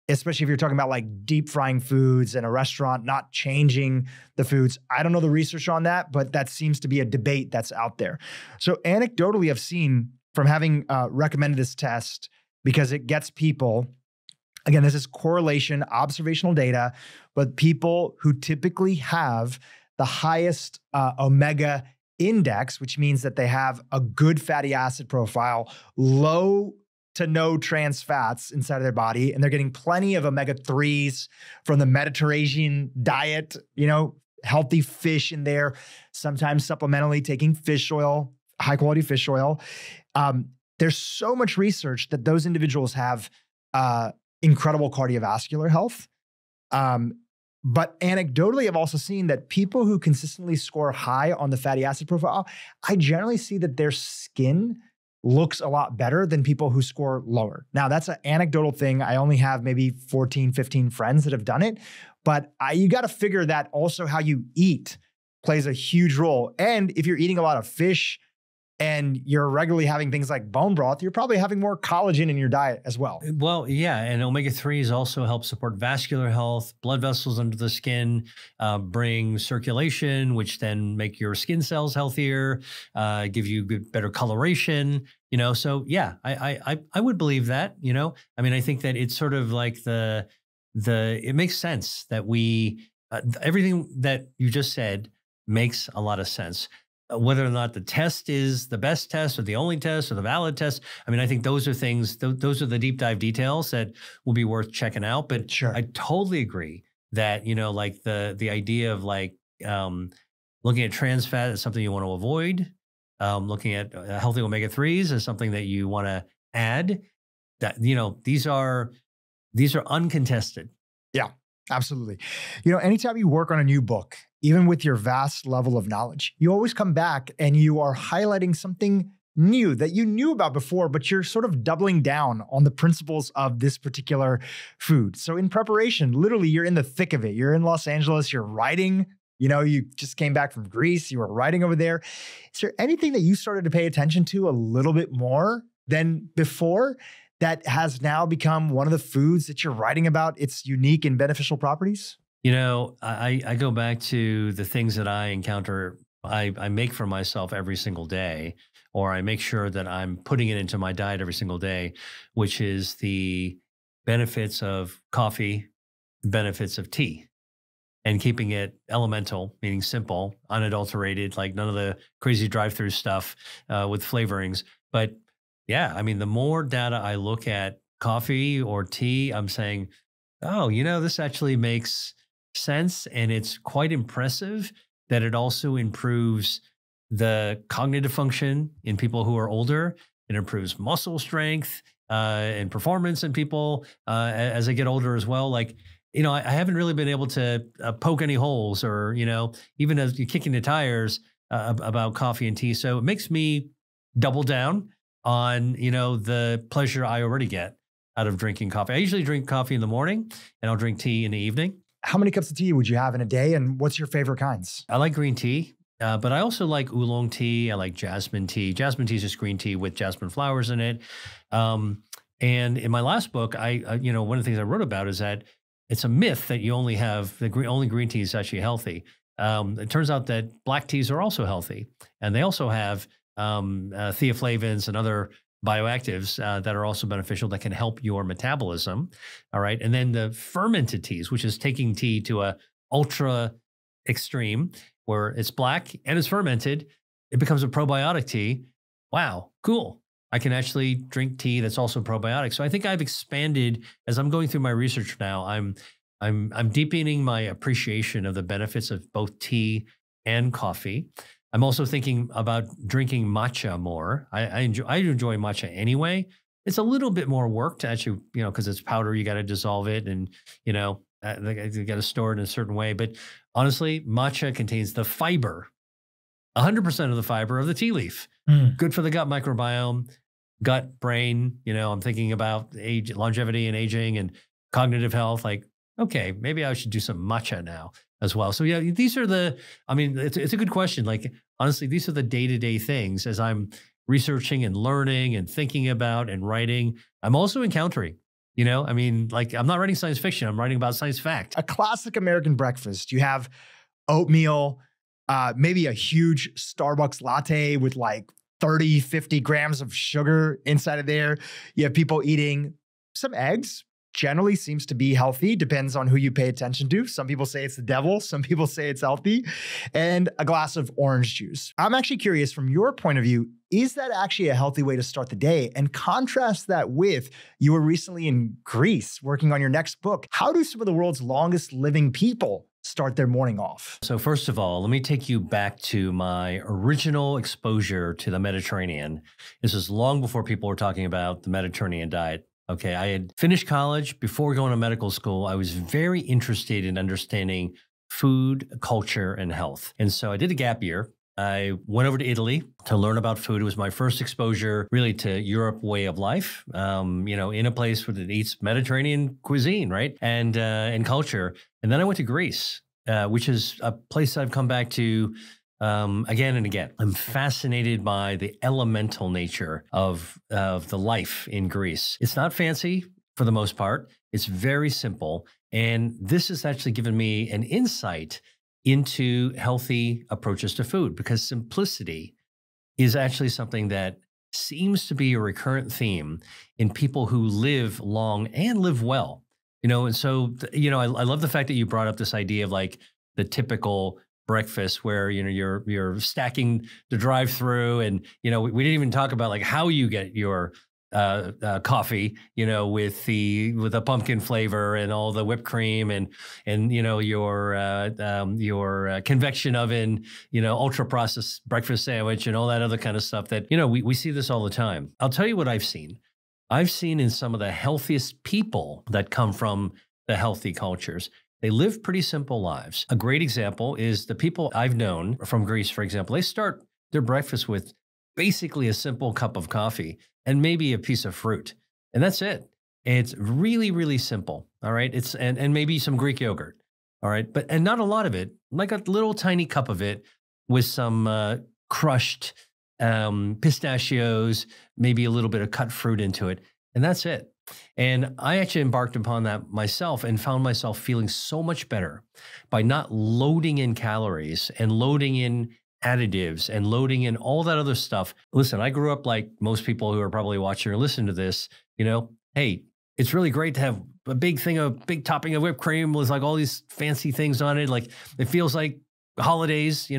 especially if you're talking about like deep frying foods in a restaurant, not changing the foods. I don't know the research on that, but that seems to be a debate that's out there. So anecdotally, I've seen from having recommended this test, because it gets people, again, this is correlation, observational data, but people who typically have the highest omega index, which means that they have a good fatty acid profile, low to no trans fats inside of their body, and they're getting plenty of omega-3s from the Mediterranean diet, healthy fish in there, sometimes supplementally taking fish oil, high quality fish oil. There's so much research that those individuals have incredible cardiovascular health. But anecdotally, I've also seen that people who consistently score high on the fatty acid profile, I generally see that their skin looks a lot better than people who score lower. Now, that's an anecdotal thing. I only have maybe 14, 15 friends that have done it. But you got to figure that also how you eat plays a huge role. And if you're eating a lot of fish and you're regularly having things like bone broth, you're probably having more collagen in your diet as well. Well, yeah, and omega-3s also help support vascular health, blood vessels under the skin, bring circulation, which then make your skin cells healthier, give you better coloration. So yeah, I would believe that. I mean, I think that it's sort of like it makes sense that everything that you just said makes a lot of sense. Whether or not the test is the best test or the only test or the valid test. I mean, I think those are things, those are the deep dive details that will be worth checking out. But Sure. I totally agree that, like the idea of like looking at trans fat is something you want to avoid. Looking at healthy omega-3s is something that you want to add. That, these are uncontested. Yeah, absolutely. Anytime you work on a new book, even with your vast level of knowledge, you always come back and you are highlighting something new that you knew about before, but you're sort of doubling down on the principles of this particular food. So in preparation, literally you're in the thick of it. You're in Los Angeles, you're writing, you just came back from Greece, you were writing over there. Is there anything that you started to pay attention to a little bit more than before that has now become one of the foods that you're writing about, its unique and beneficial properties? I go back to the things that I encounter, I make for myself every single day, or I make sure that I'm putting it into my diet every single day, which is the benefits of coffee, benefits of tea, and keeping it elemental, meaning simple, unadulterated, like none of the crazy drive-through stuff with flavorings. But yeah, I mean, the more data I look at coffee or tea, I'm saying, oh, this actually makes sense. And it's quite impressive that it also improves the cognitive function in people who are older. It improves muscle strength and performance in people as they get older as well. Like, I haven't really been able to poke any holes or, even as you're kicking the tires about coffee and tea. So it makes me double down on, the pleasure I already get out of drinking coffee. I usually drink coffee in the morning and I'll drink tea in the evening. How many cups of tea would you have in a day? And what's your favorite kinds? I like green tea, but I also like oolong tea. I like jasmine tea. Jasmine tea is just green tea with jasmine flowers in it. And in my last book, one of the things I wrote about is that it's a myth that you only have only green tea is actually healthy. It turns out that black teas are also healthy, and they also have theaflavins and other bioactives that are also beneficial that can help your metabolism. All right. And then the fermented teas, which is taking tea to a ultra extreme where it's black and it's fermented, it becomes a probiotic tea. Wow, cool. I can actually drink tea that's also probiotic. So I think I've expanded as I'm going through my research now. I'm deepening my appreciation of the benefits of both tea and coffee. I'm also thinking about drinking matcha more. I enjoy matcha anyway. It's a little bit more work to actually, because it's powder, you got to dissolve it and, you got to store it in a certain way. But honestly, matcha contains the fiber, 100% of the fiber of the tea leaf. Good for the gut microbiome, gut, brain. I'm thinking about longevity and aging and cognitive health. Like, okay, maybe I should do some matcha now as well. So yeah, these are it's a good question. Like, honestly, these are the day-to-day things as I'm researching and learning and thinking about and writing. I'm also encountering, like I'm not writing science fiction. I'm writing about science fact. A classic American breakfast. You have oatmeal, maybe a huge Starbucks latte with like 30, 50 grams of sugar inside of there. You have people eating some eggs. Generally seems to be healthy, depends on who you pay attention to. Some people say it's the devil, some people say it's healthy, and a glass of orange juice. I'm actually curious from your point of view, is that actually a healthy way to start the day? And contrast that with, you were recently in Greece working on your next book. How do some of the world's longest living people start their morning off? So first of all, let me take you back to my original exposure to the Mediterranean. This was long before people were talking about the Mediterranean diet. Okay, I had finished college. Before going to medical school, I was very interested in understanding food, culture, and health. And so I did a gap year. I went over to Italy to learn about food. It was my first exposure really to Europe way of life, in a place that eats Mediterranean cuisine, right? And culture. And then I went to Greece, which is a place I've come back to again and again. I'm fascinated by the elemental nature of the life in Greece. It's not fancy for the most part. It's very simple. And this has actually given me an insight into healthy approaches to food, because simplicity is actually something that seems to be a recurrent theme in people who live long and live well. And so, I love the fact that you brought up this idea of like the typical breakfast where, you're stacking the drive-through, and, we didn't even talk about like how you get your coffee, with a pumpkin flavor and all the whipped cream and your convection oven, ultra processed breakfast sandwich and all that other kind of stuff that, we see this all the time. I'll tell you what I've seen. I've seen in some of the healthiest people that come from the healthy cultures, they live pretty simple lives. A great example is the people I've known from Greece, for example. They start their breakfast with basically a simple cup of coffee and maybe a piece of fruit. And that's it. It's really, really simple. All right. And maybe some Greek yogurt. All right. And not a lot of it, like a little tiny cup of it with some crushed pistachios, maybe a little bit of cut fruit into it. And that's it. And I actually embarked upon that myself and found myself feeling so much better by not loading in calories and loading in additives and loading in all that other stuff. Listen, I grew up like most people who are probably watching or listening to this, hey, it's really great to have a big topping of whipped cream with like all these fancy things on it. Like it feels like holidays,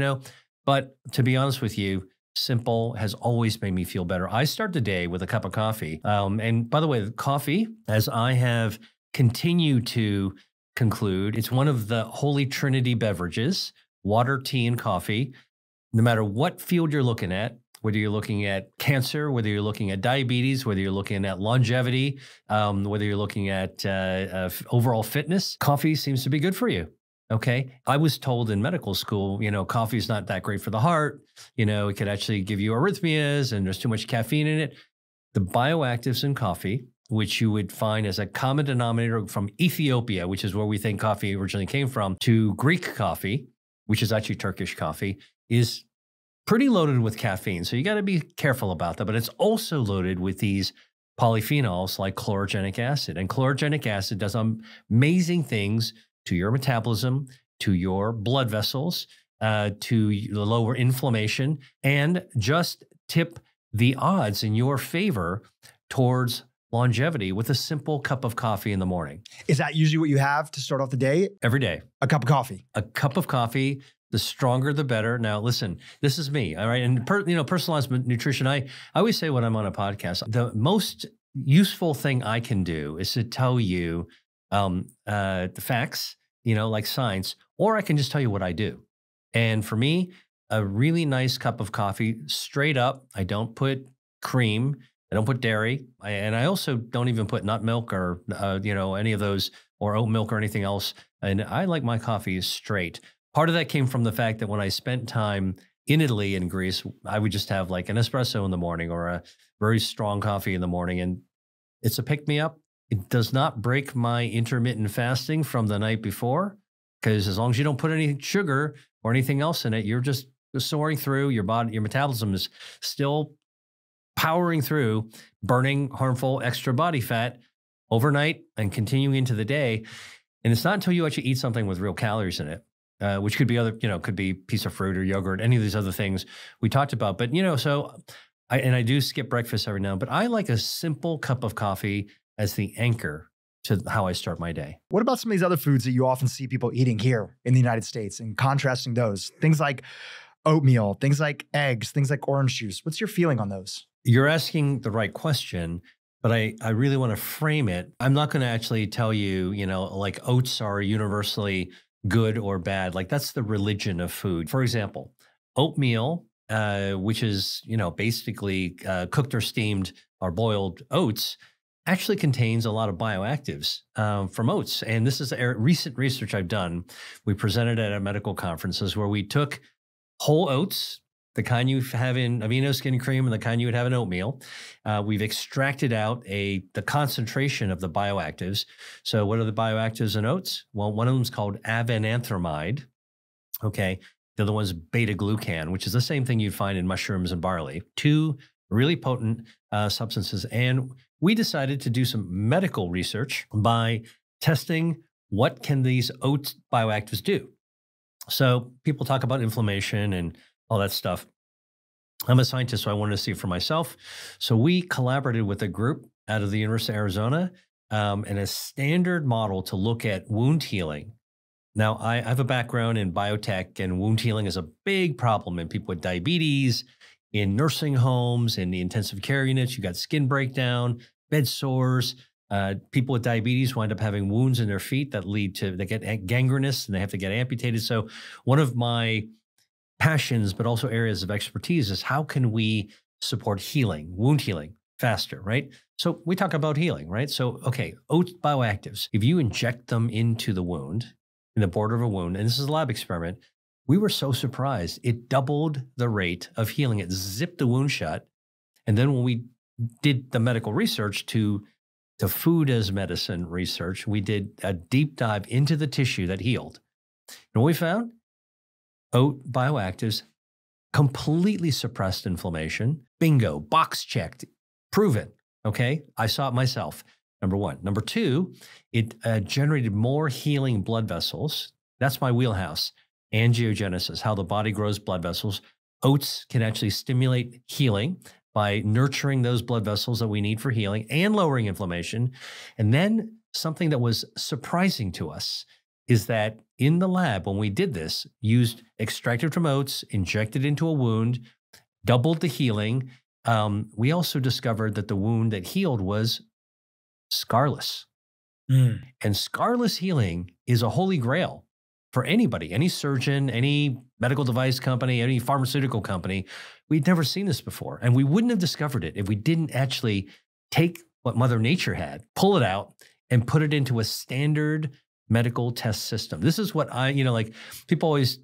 but to be honest with you, simple has always made me feel better. I start the day with a cup of coffee. And by the way, coffee, as I have continued to conclude, it's one of the holy trinity beverages: water, tea, and coffee. No matter what field you're looking at, whether you're looking at cancer, whether you're looking at diabetes, whether you're looking at longevity, whether you're looking at overall fitness, coffee seems to be good for you. Okay. I was told in medical school, coffee is not that great for the heart. It could actually give you arrhythmias and there's too much caffeine in it. The bioactives in coffee, which you would find as a common denominator from Ethiopia, which is where we think coffee originally came from, to Greek coffee, which is actually Turkish coffee, is pretty loaded with caffeine. So you got to be careful about that. But it's also loaded with these polyphenols like chlorogenic acid. And chlorogenic acid does amazing things to your metabolism, to your blood vessels, to lower inflammation, and just tip the odds in your favor towards longevity with a simple cup of coffee in the morning. Is that usually what you have to start off the day? Every day. A cup of coffee. A cup of coffee. The stronger, the better. Now, listen, this is me, all right? And personalized nutrition, I always say when I'm on a podcast, the most useful thing I can do is to tell you the facts, like science, or I can just tell you what I do. And for me, a really nice cup of coffee, straight up. I don't put cream. I don't put dairy. And I also don't even put nut milk or, any of those, or oat milk or anything else. And I like my coffee straight. Part of that came from the fact that when I spent time in Italy and Greece, I would just have like an espresso in the morning or a very strong coffee in the morning. And it's a pick-me-up. It does not break my intermittent fasting from the night before, because as long as you don't put any sugar or anything else in it, you're just soaring through. Your body, your metabolism is still powering through, burning harmful extra body fat overnight and continuing into the day. And it's not until you actually eat something with real calories in it, which could be could be piece of fruit or yogurt, any of these other things we talked about. But, so I do skip breakfast every now and then, but I like a simple cup of coffee as the anchor to how I start my day. What about some of these other foods that you often see people eating here in the United States and contrasting those? Things like oatmeal, things like eggs, things like orange juice. What's your feeling on those? You're asking the right question, but I really want to frame it. I'm not going to actually tell you, like oats are universally good or bad. Like that's the religion of food. For example, oatmeal, which is, basically cooked or steamed or boiled oats, actually contains a lot of bioactives from oats. And this is recent research I've done. We presented at medical conferences where we took whole oats, the kind you have in Aveeno skin cream and the kind you would have in oatmeal. We've extracted out the concentration of the bioactives. So what are the bioactives in oats? Well, one of them is called avenanthramide. Okay. The other one's beta-glucan, which is the same thing you'd find in mushrooms and barley. Two really potent substances. And we decided to do some medical research by testing what can these oat bioactives do. So people talk about inflammation and all that stuff. I'm a scientist, so I wanted to see it for myself. So we collaborated with a group out of the University of Arizona and a standard model to look at wound healing. Now, I have a background in biotech, and wound healing is a big problem in people with diabetes, in nursing homes, in the intensive care units. You got skin breakdown, bed sores. People with diabetes wind up having wounds in their feet that they get gangrenous and they have to get amputated. So one of my passions, but also areas of expertise is how can we support healing, wound healing faster, right? So we talk about healing, right? So, okay, oat bioactives, if you inject them into the wound, in the border of a wound, and this is a lab experiment, we were so surprised. It doubled the rate of healing. It zipped the wound shut. And then when we did the medical research to food as medicine research, we did a deep dive into the tissue that healed. And what we found? Oat bioactives completely suppressed inflammation. Bingo, box checked, proven. Okay, I saw it myself. Number one. Number two, it generated more healing blood vessels. That's my wheelhouse. Angiogenesis, how the body grows blood vessels. Oats can actually stimulate healing by nurturing those blood vessels that we need for healing and lowering inflammation. And then something that was surprising to us is that in the lab, when we did this, used extracted from oats, injected into a wound, doubled the healing. We also discovered that the wound that healed was scarless. And scarless healing is a holy grail for anybody, any surgeon, any medical device company, any pharmaceutical company. We'd never seen this before. And we wouldn't have discovered it if we didn't actually take what Mother Nature had, pull it out, and put it into a standard medical test system. This is what like people always,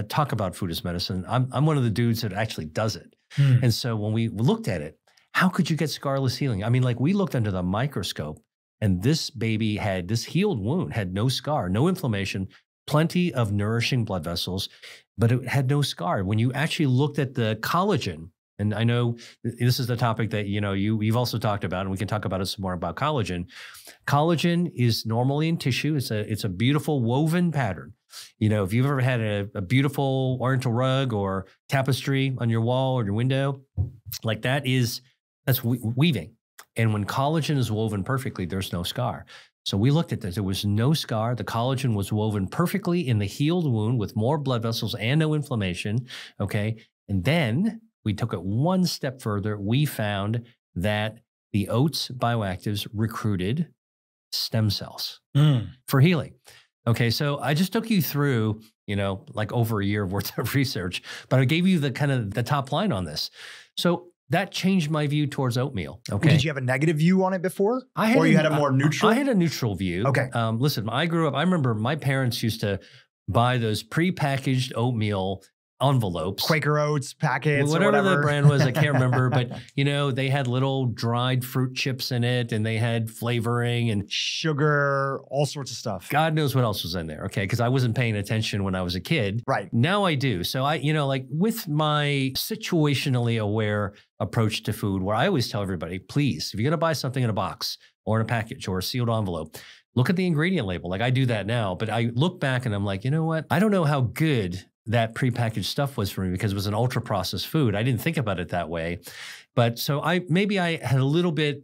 talk about food as medicine. I'm one of the dudes that actually does it. And so when we looked at it, how could you get scarless healing? I mean, like we looked under the microscope and this baby had this healed wound, had no scar, no inflammation, plenty of nourishing blood vessels, but it had no scar. When you actually looked at the collagen, and I know this is the topic that, you've also talked about, and we can talk about it some more about collagen. Collagen is normally in tissue. It's a beautiful woven pattern. If you've ever had a beautiful oriental rug or tapestry on your wall or your window, like that's weaving. And when collagen is woven perfectly, there's no scar. So we looked at this. There was no scar. The collagen was woven perfectly in the healed wound with more blood vessels and no inflammation. Okay. And then we took it one step further. We found that the oats bioactives recruited stem cells for healing. Okay, so I just took you through, like over a year worth of research, but I gave you the kind of the top line on this. So that changed my view towards oatmeal. Okay. Did you have a negative view on it before? Or you had a more neutral? I had a neutral view. Okay. Listen, I grew up, I remember my parents used to buy those prepackaged oatmeal envelopes. Quaker Oats packets, whatever the brand was, I can't remember. But, they had little dried fruit chips in it and they had flavoring and sugar, all sorts of stuff. God knows what else was in there. Okay. Because I wasn't paying attention when I was a kid. Right. Now I do. So I, like with my situationally aware approach to food, where I always tell everybody, please, if you're going to buy something in a box or in a package or a sealed envelope, look at the ingredient label. Like I do that now, but I look back and I'm like, you know what? I don't know how good that prepackaged stuff was for me because it was an ultra processed food. I didn't think about it that way. But so I had a little bit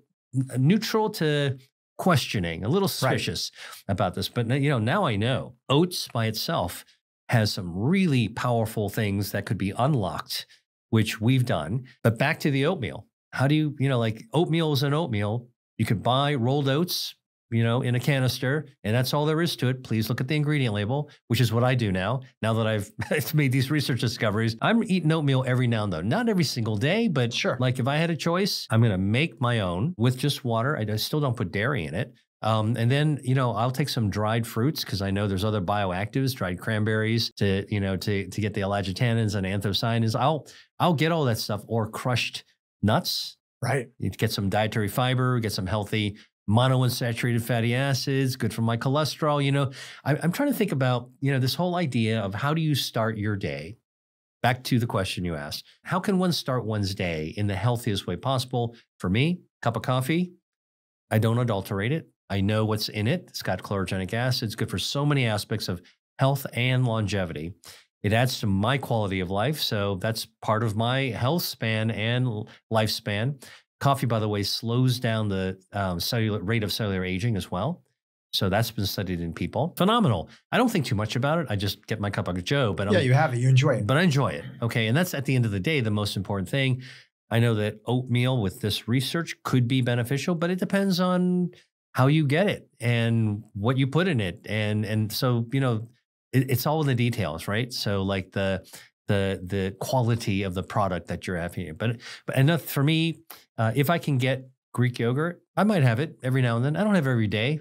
neutral to questioning, a little suspicious about this. But now I know oats by itself has some really powerful things that could be unlocked, which we've done. But back to the oatmeal. How do you, like oatmeal is an oatmeal. You could buy rolled oats, in a canister, and that's all there is to it. Please look at the ingredient label, which is what I do now that I've made these research discoveries. I'm eating oatmeal every now and then, not every single day, but sure. Like if I had a choice, I'm going to make my own with just water. I still don't put dairy in it. And then, I'll take some dried fruits because I know there's other bioactives, dried cranberries to get the allagitannins and anthocyanins. I'll get all that stuff, or crushed nuts. Right. You get some dietary fiber, get some healthy monounsaturated fatty acids, good for my cholesterol. I'm trying to think about, this whole idea of how do you start your day? Back to the question you asked. How can one start one's day in the healthiest way possible? For me, cup of coffee, I don't adulterate it. I know what's in it. It's got chlorogenic acid. It's good for so many aspects of health and longevity. It adds to my quality of life. So that's part of my health span and lifespan. Coffee, by the way, slows down the rate of cellular aging as well. So that's been studied in people. Phenomenal. I don't think too much about it. I just get my cup of Joe. But yeah, you have it. You enjoy it. But I enjoy it. Okay. And that's at the end of the day, the most important thing. I know that oatmeal with this research could be beneficial, but it depends on how you get it and what you put in it. And so, it's all in the details, right? So like the quality of the product that you're having. But enough for me, if I can get Greek yogurt, I might have it every now and then. I don't have it every day.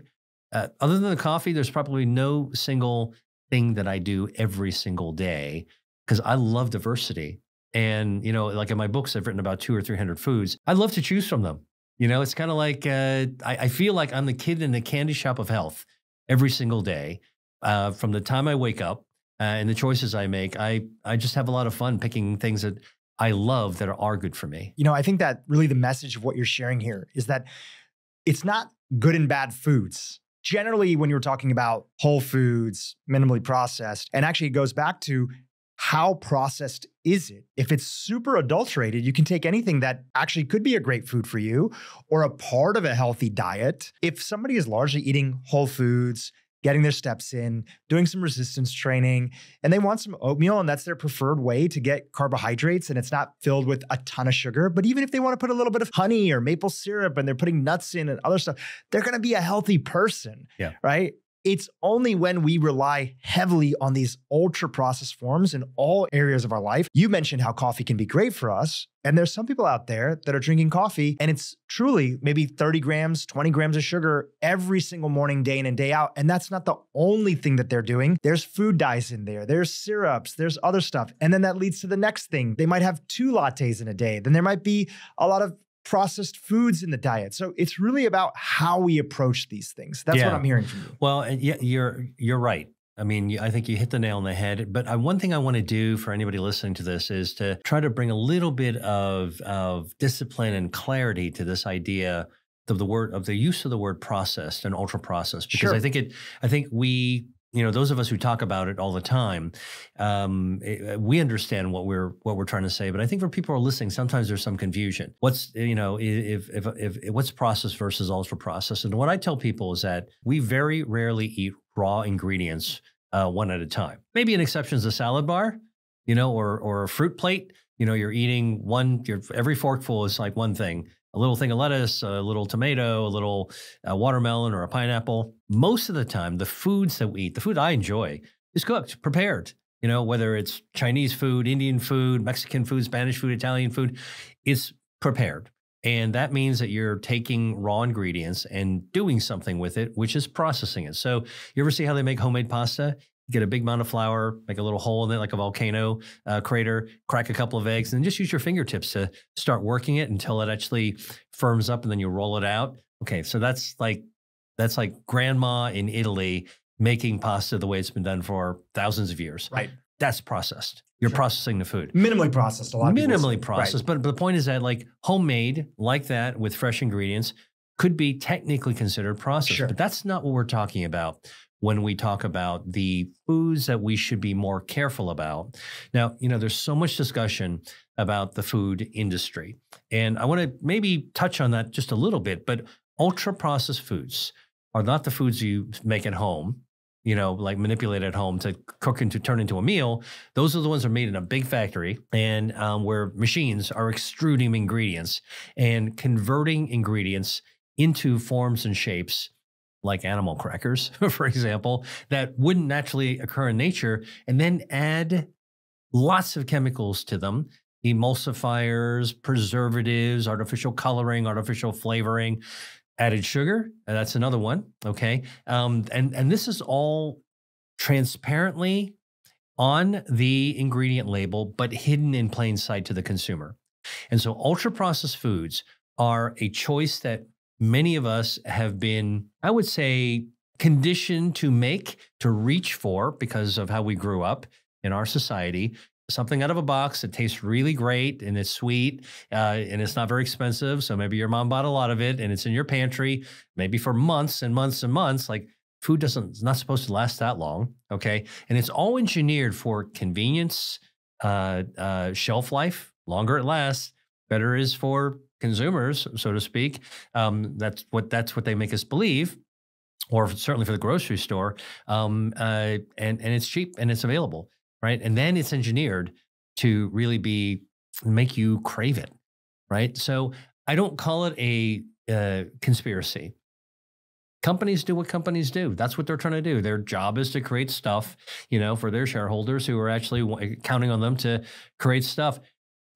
Other than the coffee, there's probably no single thing that I do every single day because I love diversity. And, like in my books, I've written about 200 or 300 foods. I love to choose from them. It's kind of like I feel like I'm the kid in the candy shop of health every single day. From the time I wake up and the choices I make, I just have a lot of fun picking things that I love that are good for me. I think that really the message of what you're sharing here is that it's not good and bad foods. Generally, when you're talking about whole foods, minimally processed, and actually it goes back to how processed is it? If it's super adulterated, you can take anything that actually could be a great food for you or a part of a healthy diet. If somebody is largely eating whole foods, getting their steps in, doing some resistance training, and they want some oatmeal, and that's their preferred way to get carbohydrates, and it's not filled with a ton of sugar. But even if they want to put a little bit of honey or maple syrup and they're putting nuts in and other stuff, they're going to be a healthy person, right? It's only when we rely heavily on these ultra-processed forms in all areas of our life. You mentioned how coffee can be great for us. And there's some people out there that are drinking coffee and it's truly maybe 30 grams, 20 grams of sugar every single morning, day in and day out. And that's not the only thing that they're doing. There's food dyes in there. There's syrups. There's other stuff. And then that leads to the next thing. They might have 2 lattes in a day. Then there might be a lot of processed foods in the diet. So it's really about how we approach these things. That's what I'm hearing from you. Well, yeah, you're right. I mean, I think you hit the nail on the head. But one thing I want to do for anybody listening to this is to try to bring a little bit of discipline and clarity to this idea of the use of the word processed and ultra processed. Because I think we, those of us who talk about it all the time, we understand what we're trying to say. But I think for people who are listening, sometimes there's some confusion. What's what's processed versus ultra processed? And what I tell people is that we very rarely eat raw ingredients one at a time. Maybe an exception is a salad bar, or a fruit plate. You're eating every forkful is like one thing. A little thing of lettuce, a little tomato, a little watermelon or a pineapple. Most of the time, the foods that we eat, the food I enjoy, is cooked, prepared. Whether it's Chinese food, Indian food, Mexican food, Spanish food, Italian food, it's prepared. And that means that you're taking raw ingredients and doing something with it, which is processing it. So you ever see how they make homemade pasta? Get a big amount of flour, make a little hole in it like a volcano crater, crack a couple of eggs, and just use your fingertips to start working it until it actually firms up, and then you roll it out. Okay, so that's like grandma in Italy making pasta the way it's been done for thousands of years. Right. That's processed. You're processing the food. Minimally processed, a lot of people say. Minimally processed, but the point is that like homemade like that with fresh ingredients could be technically considered processed, but that's not what we're talking about when we talk about the foods that we should be more careful about. Now, there's so much discussion about the food industry, and I want to maybe touch on that just a little bit, but ultra-processed foods are not the foods you make at home, like manipulate at home to cook and to turn into a meal. Those are the ones that are made in a big factory and where machines are extruding ingredients and converting ingredients into forms and shapes like animal crackers, for example, that wouldn't naturally occur in nature, and then add lots of chemicals to them, emulsifiers, preservatives, artificial coloring, artificial flavoring, added sugar. That's another one, okay? And this is all transparently on the ingredient label, but hidden in plain sight to the consumer. And so ultra-processed foods are a choice that many of us have been, I would say, conditioned to reach for, because of how we grew up in our society, something out of a box that tastes really great and it's sweet and it's not very expensive. So maybe your mom bought a lot of it and it's in your pantry, maybe for months and months and months. Like food it's not supposed to last that long. Okay. And it's all engineered for convenience, shelf life, longer it lasts, better it is for consumers, so to speak. That's what they make us believe, or certainly for the grocery store. And it's cheap and it's available, right? And then it's engineered to really make you crave it, right? So I don't call it a conspiracy. Companies do what companies do. That's what they're trying to do. Their job is to create stuff, for their shareholders who are actually counting on them to create stuff.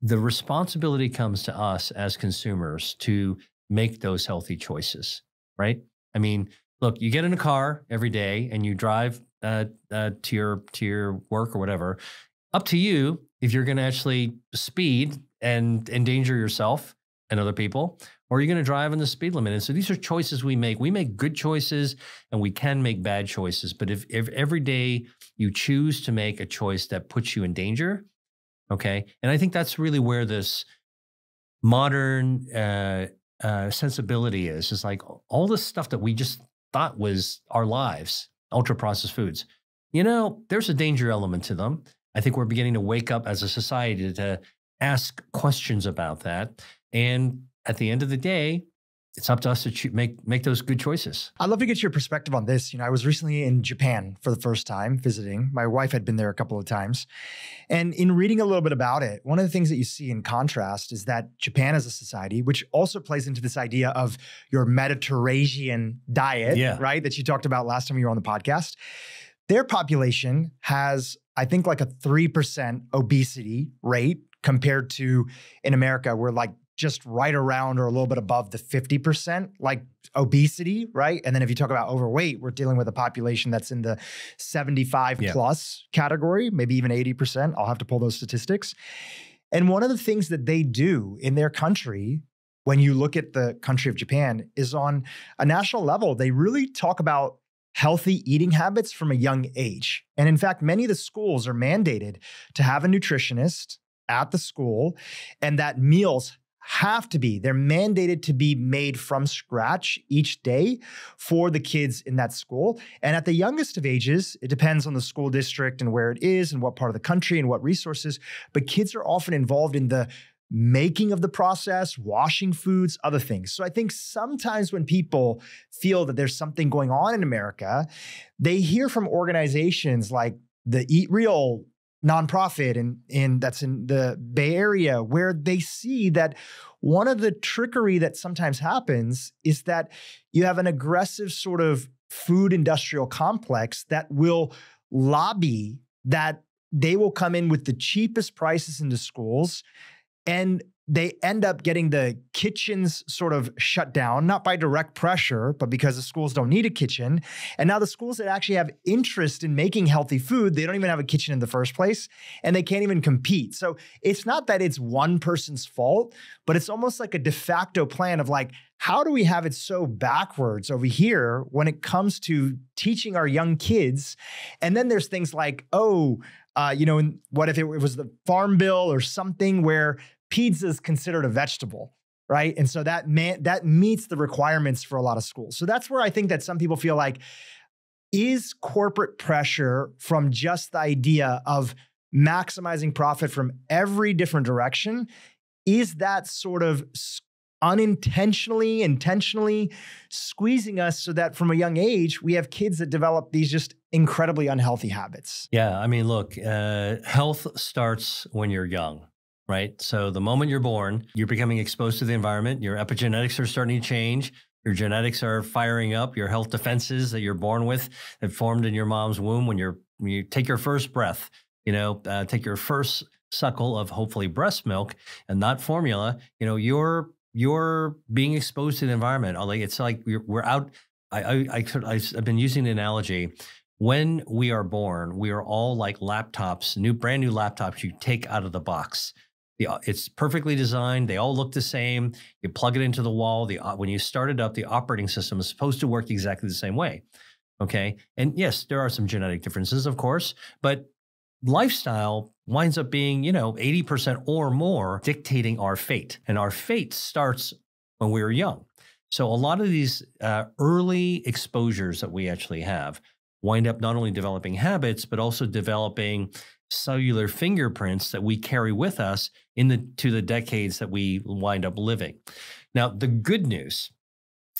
The responsibility comes to us as consumers to make those healthy choices, right? I mean, look, you get in a car every day and you drive to your work or whatever. Up to you if you're going to actually speed and endanger yourself and other people, or you're going to drive in the speed limit. And so these are choices we make. We make good choices and we can make bad choices. But if every day you choose to make a choice that puts you in danger, okay, and I think that's really where this modern sensibility is like all this stuff that we just thought was our lives, ultra processed foods. There's a danger element to them. I think we're beginning to wake up as a society to ask questions about that. And at the end of the day, it's up to us to make those good choices. I'd love to get your perspective on this. I was recently in Japan for the first time visiting. My wife had been there a couple of times. And in reading a little bit about it, one of the things that you see in contrast is that Japan as a society, which also plays into this idea of your Mediterranean diet, right? That you talked about last time you were on the podcast. Their population has, I think, like a 3% obesity rate compared to in America, we're like just right around or a little bit above the 50% like obesity, right? And then if you talk about overweight, we're dealing with a population that's in the 75 plus category, maybe even 80%. I'll have to pull those statistics. And one of the things that they do in their country, when you look at the country of Japan, is on a national level, they really talk about healthy eating habits from a young age. And in fact, many of the schools are mandated to have a nutritionist at the school, and that meals they're mandated to be made from scratch each day for the kids in that school. And at the youngest of ages, it depends on the school district and where it is and what part of the country and what resources, but kids are often involved in the making of the process, washing foods, other things. So I think sometimes when people feel that there's something going on in America, they hear from organizations like the Eat Real nonprofit and that's in the Bay Area, where they see that one of the trickery that sometimes happens is that you have an aggressive sort of food industrial complex that will lobby that they will come in with the cheapest prices into schools, and they end up getting the kitchens sort of shut down, not by direct pressure, but because the schools don't need a kitchen. And now the schools that actually have interest in making healthy food, they don't even have a kitchen in the first place, and they can't even compete. So it's not that it's one person's fault, but it's almost like a de facto plan of like, how do we have it so backwards over here when it comes to teaching our young kids? And then there's things like, what if it was the Farm Bill or something where pizza is considered a vegetable, right? And so that meets the requirements for a lot of schools. So that's where I think that some people feel like, is corporate pressure from just the idea of maximizing profit from every different direction, is that sort of intentionally squeezing us so that from a young age, we have kids that develop these just incredibly unhealthy habits? Yeah, I mean, look, health starts when you're young. Right. So the moment you're born, you're becoming exposed to the environment. Your epigenetics are starting to change. Your genetics are firing up. Your health defenses that you're born with, that formed in your mom's womb when you take your first breath, take your first suckle of hopefully breast milk and not formula, you're being exposed to the environment. It's like we're out. I've been using the analogy. When we are born, we are all like laptops, brand new laptops you take out of the box. It's perfectly designed. They all look the same. You plug it into the wall. When you start it up, the operating system is supposed to work exactly the same way. Okay. And yes, there are some genetic differences, of course, but lifestyle winds up being, 80% or more dictating our fate. And our fate starts when we were young. So a lot of these early exposures that we actually have wind up not only developing habits, but also developing cellular fingerprints that we carry with us to the decades that we wind up living. Now, the good news,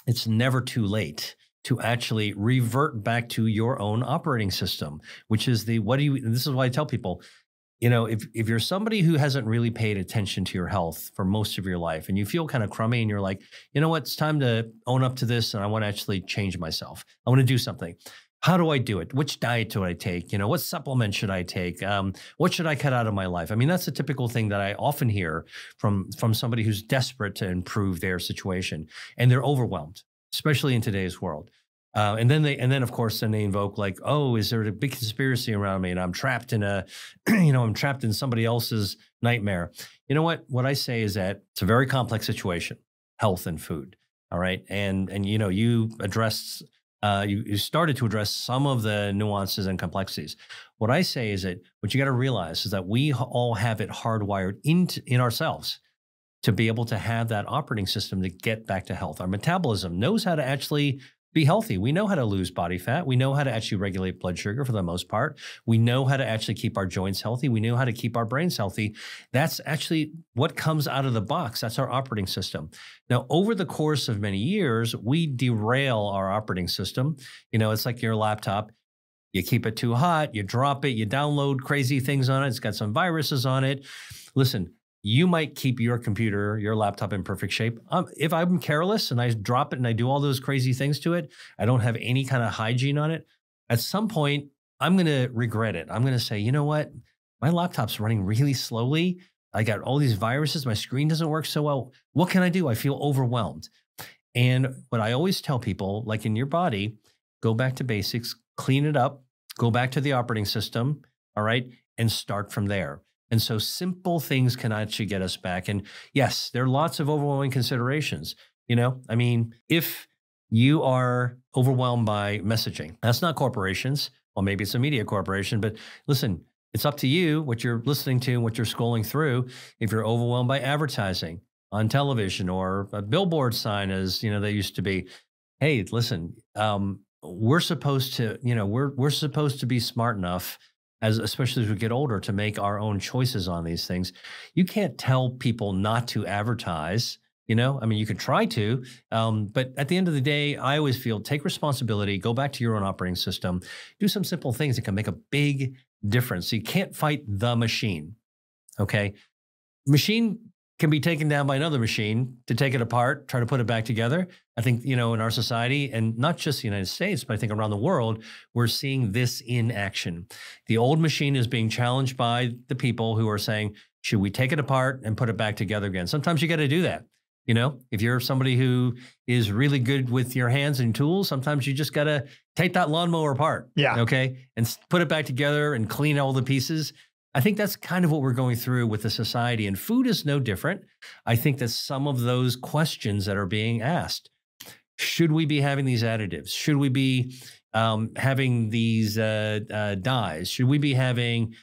it's never too late to actually revert back to your own operating system, which is this is why I tell people, if you're somebody who hasn't really paid attention to your health for most of your life and you feel kind of crummy and you're like, you know what, it's time to own up to this and I want to actually change myself. I want to do something. How do I do it? Which diet do I take? What supplement should I take? What should I cut out of my life? I mean, that's a typical thing that I often hear from somebody who's desperate to improve their situation and they're overwhelmed, especially in today's world. And then of course, they invoke like, oh, is there a big conspiracy around me and I'm trapped in I'm trapped in somebody else's nightmare. You know what? What I say is that it's a very complex situation, health and food. All right. And you addressed, you started to address some of the nuances and complexities. What I say is that what you got to realize is that we all have it hardwired in ourselves to be able to have that operating system to get back to health. Our metabolism knows how to actually be healthy. We know how to lose body fat. We know how to actually regulate blood sugar for the most part. We know how to actually keep our joints healthy. We know how to keep our brains healthy. That's actually what comes out of the box. That's our operating system. Now, over the course of many years, we derail our operating system. It's like your laptop. You keep it too hot, you drop it, you download crazy things on it. It's got some viruses on it. Listen, you might keep your computer, your laptop in perfect shape. If I'm careless and I drop it and I do all those crazy things to it, I don't have any kind of hygiene on it. At some point, I'm going to regret it. I'm going to say, you know what? My laptop's running really slowly. I got all these viruses. My screen doesn't work so well. What can I do? I feel overwhelmed. And what I always tell people, like in your body, go back to basics, clean it up, go back to the operating system, all right, and start from there. And so simple things can actually get us back. And yes, there are lots of overwhelming considerations. If you are overwhelmed by messaging, that's not corporations. Well, maybe it's a media corporation, but listen, it's up to you what you're listening to, what you're scrolling through. If you're overwhelmed by advertising on television or a billboard sign, as they used to be, hey, listen, we're supposed to, we're supposed to be smart enough, especially as we get older, to make our own choices on these things. You can't tell people not to advertise, you can try to, but at the end of the day, I always feel take responsibility, go back to your own operating system, do some simple things that can make a big difference. You can't fight the machine, okay? Machine can be taken down by another machine to take it apart, try to put it back together. I think, in our society, and not just the United States, but I think around the world, we're seeing this in action. The old machine is being challenged by the people who are saying, should we take it apart and put it back together again? Sometimes you got to do that. If you're somebody who is really good with your hands and tools, sometimes you just got to take that lawnmower apart. Yeah. Okay. And put it back together and clean all the pieces. I think that's kind of what we're going through with the society, and food is no different. I think that some of those questions that are being asked, should we be having these additives? Should we be having these dyes? Should we be having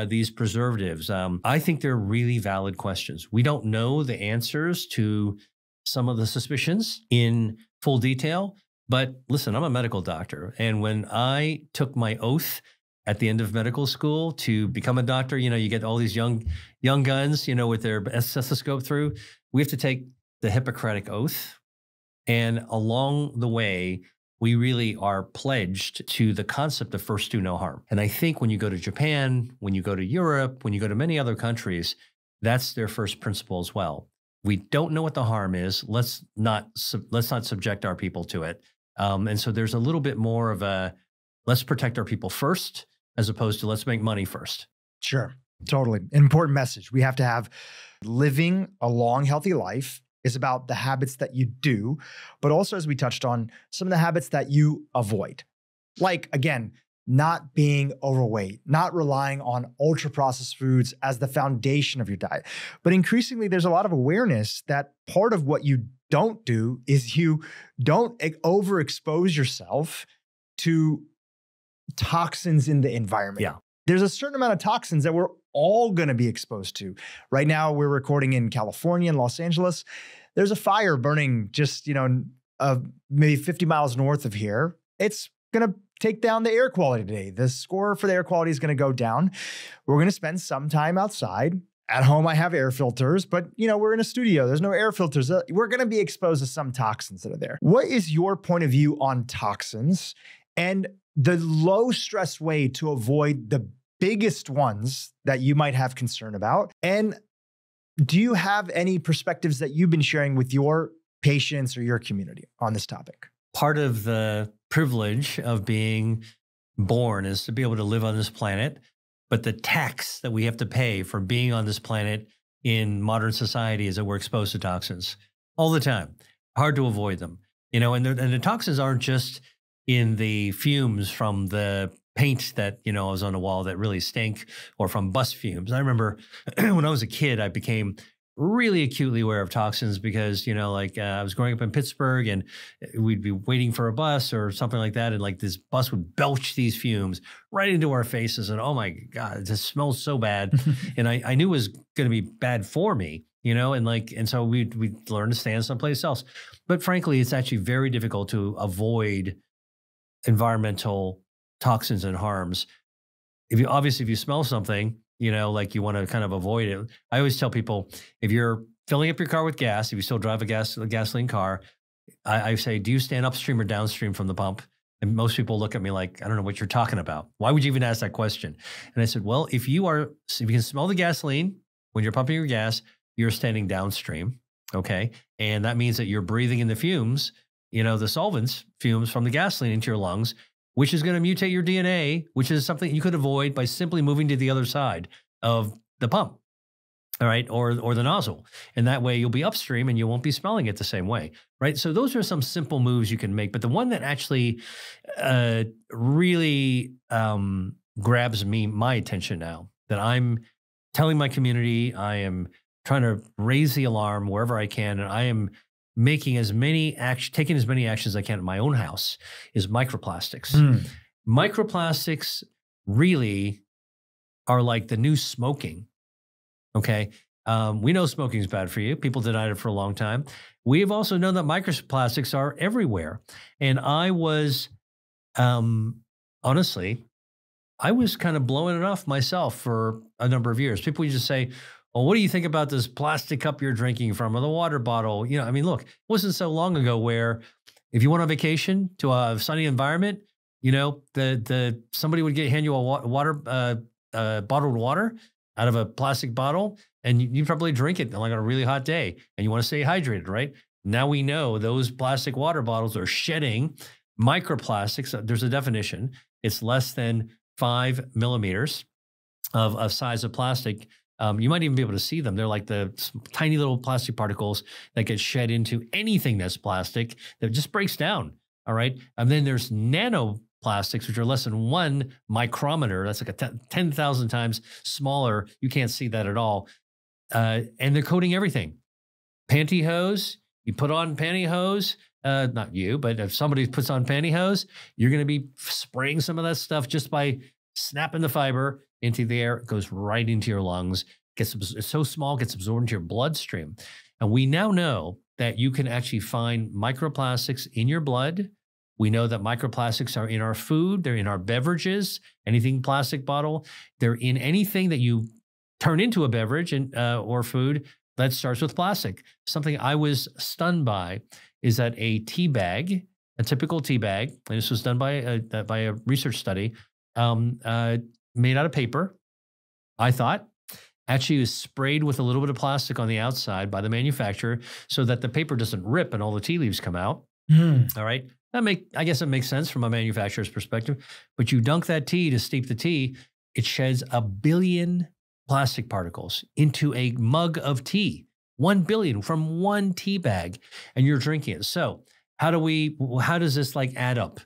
these preservatives? I think they're really valid questions. We don't know the answers to some of the suspicions in full detail, but listen, I'm a medical doctor. And when I took my oath at the end of medical school to become a doctor, you get all these young guns, with their stethoscope through. We have to take the Hippocratic Oath. And along the way, we really are pledged to the concept of first do no harm. And I think when you go to Japan, when you go to Europe, when you go to many other countries, that's their first principle as well. We don't know what the harm is. Let's not subject our people to it. And so there's a little bit more of a, let's protect our people first, as opposed to let's make money first. Sure. Totally. Important message. We have to have living a long, healthy life is about the habits that you do, but also, as we touched on, some of the habits that you avoid. Like, again, not being overweight, not relying on ultra processed foods as the foundation of your diet. But increasingly, there's a lot of awareness that part of what you don't do is you don't overexpose yourself to toxins in the environment. Yeah. There's a certain amount of toxins that we're all going to be exposed to. Right now, we're recording in California and Los Angeles. There's a fire burning just, maybe 50 miles north of here. It's going to take down the air quality today. The score for the air quality is going to go down. We're going to spend some time outside. At home, I have air filters, but we're in a studio. There's no air filters. We're going to be exposed to some toxins that are there. What is your point of view on toxins and the low stress way to avoid the biggest ones that you might have concern about? And do you have any perspectives that you've been sharing with your patients or your community on this topic? Part of the privilege of being born is to be able to live on this planet, but the tax that we have to pay for being on this planet in modern society is that we're exposed to toxins all the time. Hard to avoid them, and the toxins aren't just in the fumes from the paint that, was on the wall that really stink, or from bus fumes. I remember when I was a kid, I became really acutely aware of toxins because, I was growing up in Pittsburgh and we'd be waiting for a bus or something like that. And like this bus would belch these fumes right into our faces. And oh my God, it just smells so bad. And I knew it was going to be bad for me, and so we'd learn to stand someplace else. But frankly, it's actually very difficult to avoid environmental toxins and harms. If you smell something, you want to kind of avoid it. I always tell people, if you're filling up your car with gas, if you still drive a gasoline car, I say, do you stand upstream or downstream from the pump? And most people look at me like, I don't know what you're talking about. Why would you even ask that question? And I said, well, if you can smell the gasoline when you're pumping your gas, you're standing downstream. Okay. And that means that you're breathing in the fumes, the solvents fumes from the gasoline into your lungs, which is going to mutate your DNA, which is something you could avoid by simply moving to the other side of the pump, all right, or the nozzle. And that way you'll be upstream and you won't be smelling it the same way, right? So those are some simple moves you can make. But the one that actually really grabs my attention now, that I'm telling my community, I am trying to raise the alarm wherever I can, and I am taking as many actions as I can in my own house, is microplastics. Microplastics really are like the new smoking. Okay. We know smoking is bad for you. People denied it for a long time. We have also known that microplastics are everywhere. And I was, honestly, I was kind of blowing it off myself for a number of years. People used to say, well, what do you think about this plastic cup you're drinking from, or the water bottle? Look, it wasn't so long ago where if you went on vacation to a sunny environment, somebody would hand you a bottled water out of a plastic bottle, and you probably drink it like on a really hot day, and you want to stay hydrated, right? Now we know those plastic water bottles are shedding microplastics. There's a definition. It's less than 5 millimeters of size of plastic. You might even be able to see them. They're like the tiny little plastic particles that get shed into anything that's plastic that just breaks down. All right. And then there's nanoplastics, which are less than 1 micrometer. That's like 10,000 times smaller. You can't see that at all. And they're coating everything. Pantyhose, you put on pantyhose, not you, but if somebody puts on pantyhose, you're going to be spraying some of that stuff just by snapping the fiber into the air. It goes right into your lungs. It's so small, it gets absorbed into your bloodstream. And we now know that you can actually find microplastics in your blood. We know that microplastics are in our food. They're in our beverages, anything plastic bottle. They're in anything that you turn into a beverage or food that starts with plastic. Something I was stunned by is that a tea bag, a typical tea bag, and this was done by a research study, made out of paper, I thought, actually was sprayed with a little bit of plastic on the outside by the manufacturer so that the paper doesn't rip and all the tea leaves come out. All right. I guess it makes sense from a manufacturer's perspective, but you dunk that tea to steep the tea, it sheds 1 billion plastic particles into a mug of tea, 1 billion from one tea bag, and you're drinking it. So how does this like add up?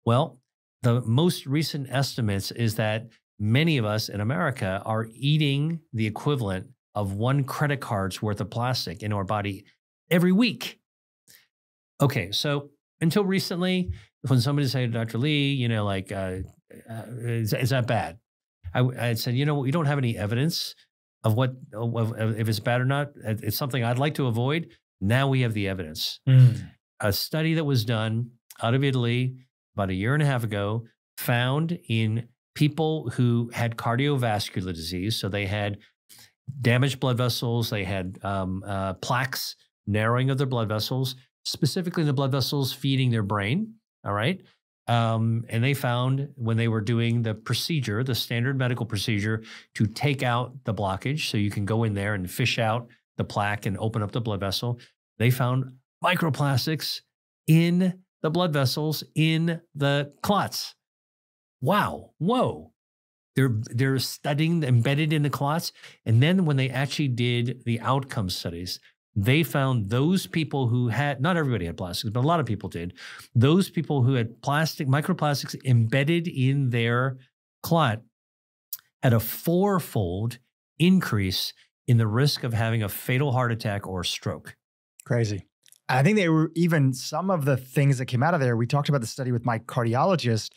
Well, the most recent estimates is that many of us in America are eating the equivalent of one credit card's worth of plastic in our body every week. Okay, so until recently, when somebody said, Dr. Lee, is that bad? I said, we don't have any evidence of if it's bad or not. It's something I'd like to avoid. Now we have the evidence. A study that was done out of Italy about a year and a half ago found in people who had cardiovascular disease, so they had damaged blood vessels, they had plaques, narrowing of their blood vessels, specifically the blood vessels feeding their brain, all right? And they found when they were doing the procedure, the standard medical procedure to take out the blockage, so you can go in there and fish out the plaque and open up the blood vessel, they found microplastics in the blood vessels, in the clots. Wow. Whoa. They're studying embedded in the clots. And then when they actually did the outcome studies, they found those people who had, not everybody had plastics, but a lot of people did. Those people who had microplastics embedded in their clot had a 4-fold increase in the risk of having a fatal heart attack or stroke. Crazy. I think they were even some of the things that came out of there. We talked about the study with my cardiologist.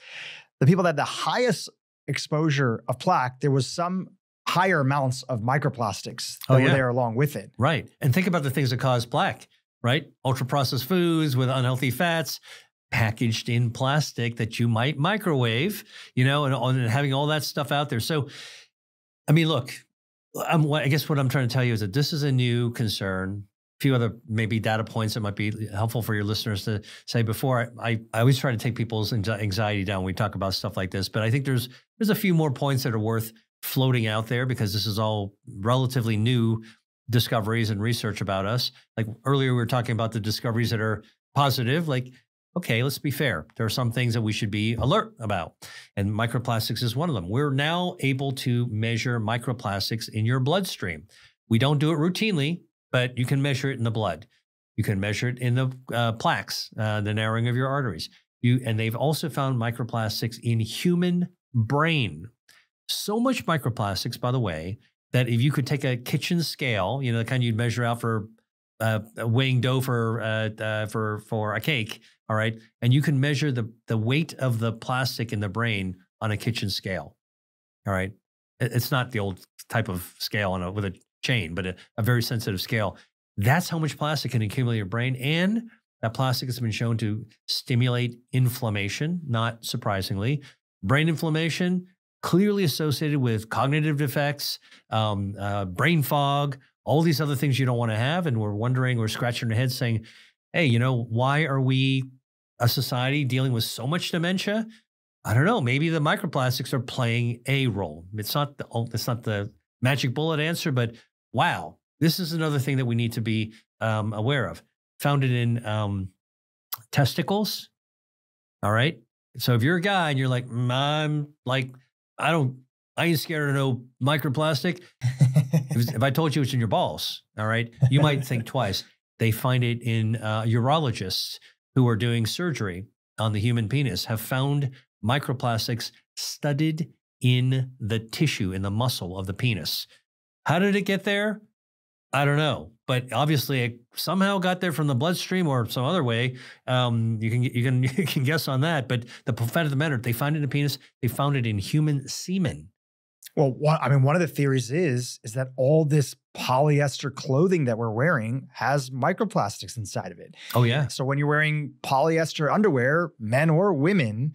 The people that had the highest exposure of plaque, there was some higher amounts of microplastics that were there along with it. Right. And think about the things that cause plaque, right? Ultra-processed foods with unhealthy fats packaged in plastic that you might microwave, and having all that stuff out there. So, I mean, look, I guess what I'm trying to tell you is that this is a new concern. A few other maybe data points that might be helpful for your listeners to say before. I always try to take people's anxiety down when we talk about stuff like this, but I think there's a few more points that are worth floating out there because this is all relatively new discoveries and research about us. Like earlier, we were talking about the discoveries that are positive. Like, okay, let's be fair. There are some things that we should be alert about, and microplastics is one of them. We're now able to measure microplastics in your bloodstream. We don't do it routinely, but you can measure it in the blood. You can measure it in the plaques, the narrowing of your arteries. And they've also found microplastics in human brain. So much microplastics, by the way, that if you could take a kitchen scale, the kind you'd measure out for weighing dough for a cake, all right, and you can measure the weight of the plastic in the brain on a kitchen scale, all right. It's not the old type of scale with a chain, but a very sensitive scale. That's how much plastic can accumulate in your brain. And that plastic has been shown to stimulate inflammation, not surprisingly. Brain inflammation, clearly associated with cognitive defects, brain fog, all these other things you don't want to have. And we're scratching our heads saying, hey, why are we a society dealing with so much dementia? I don't know. Maybe the microplastics are playing a role. It's not the magic bullet answer, but wow, this is another thing that we need to be aware of. Found it in testicles. All right. So if you're a guy and you're like, I ain't scared of no microplastic. If I told you it's in your balls, all right, you might think twice. They find it in urologists who are doing surgery on the human penis, have found microplastics studded in the tissue, in the muscle of the penis. How did it get there? I don't know, but obviously it somehow got there from the bloodstream or some other way. You can guess on that. But the fact of the matter, they find it in the penis. They found it in human semen. Well, one of the theories is that all this polyester clothing that we're wearing has microplastics inside of it. Oh yeah. So when you're wearing polyester underwear, men or women,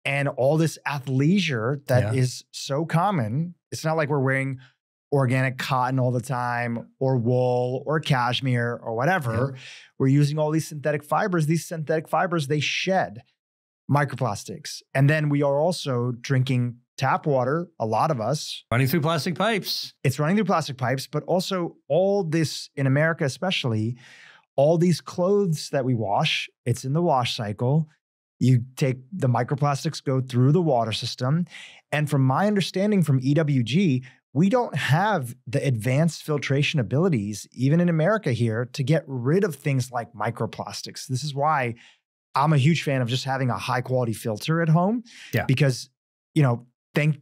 and all this athleisure that is so common, it's not like we're wearing organic cotton all the time, or wool, or cashmere, or whatever. Yeah. We're using all these synthetic fibers. These synthetic fibers, they shed microplastics. And then we are also drinking tap water, a lot of us. Running through plastic pipes. It's running through plastic pipes, but also all this, in America especially, all these clothes that we wash, it's in the wash cycle. You take the microplastics, go through the water system. And from my understanding from EWG, we don't have the advanced filtration abilities, even in America here, to get rid of things like microplastics. This is why I'm a huge fan of just having a high quality filter at home. Yeah. Because, thank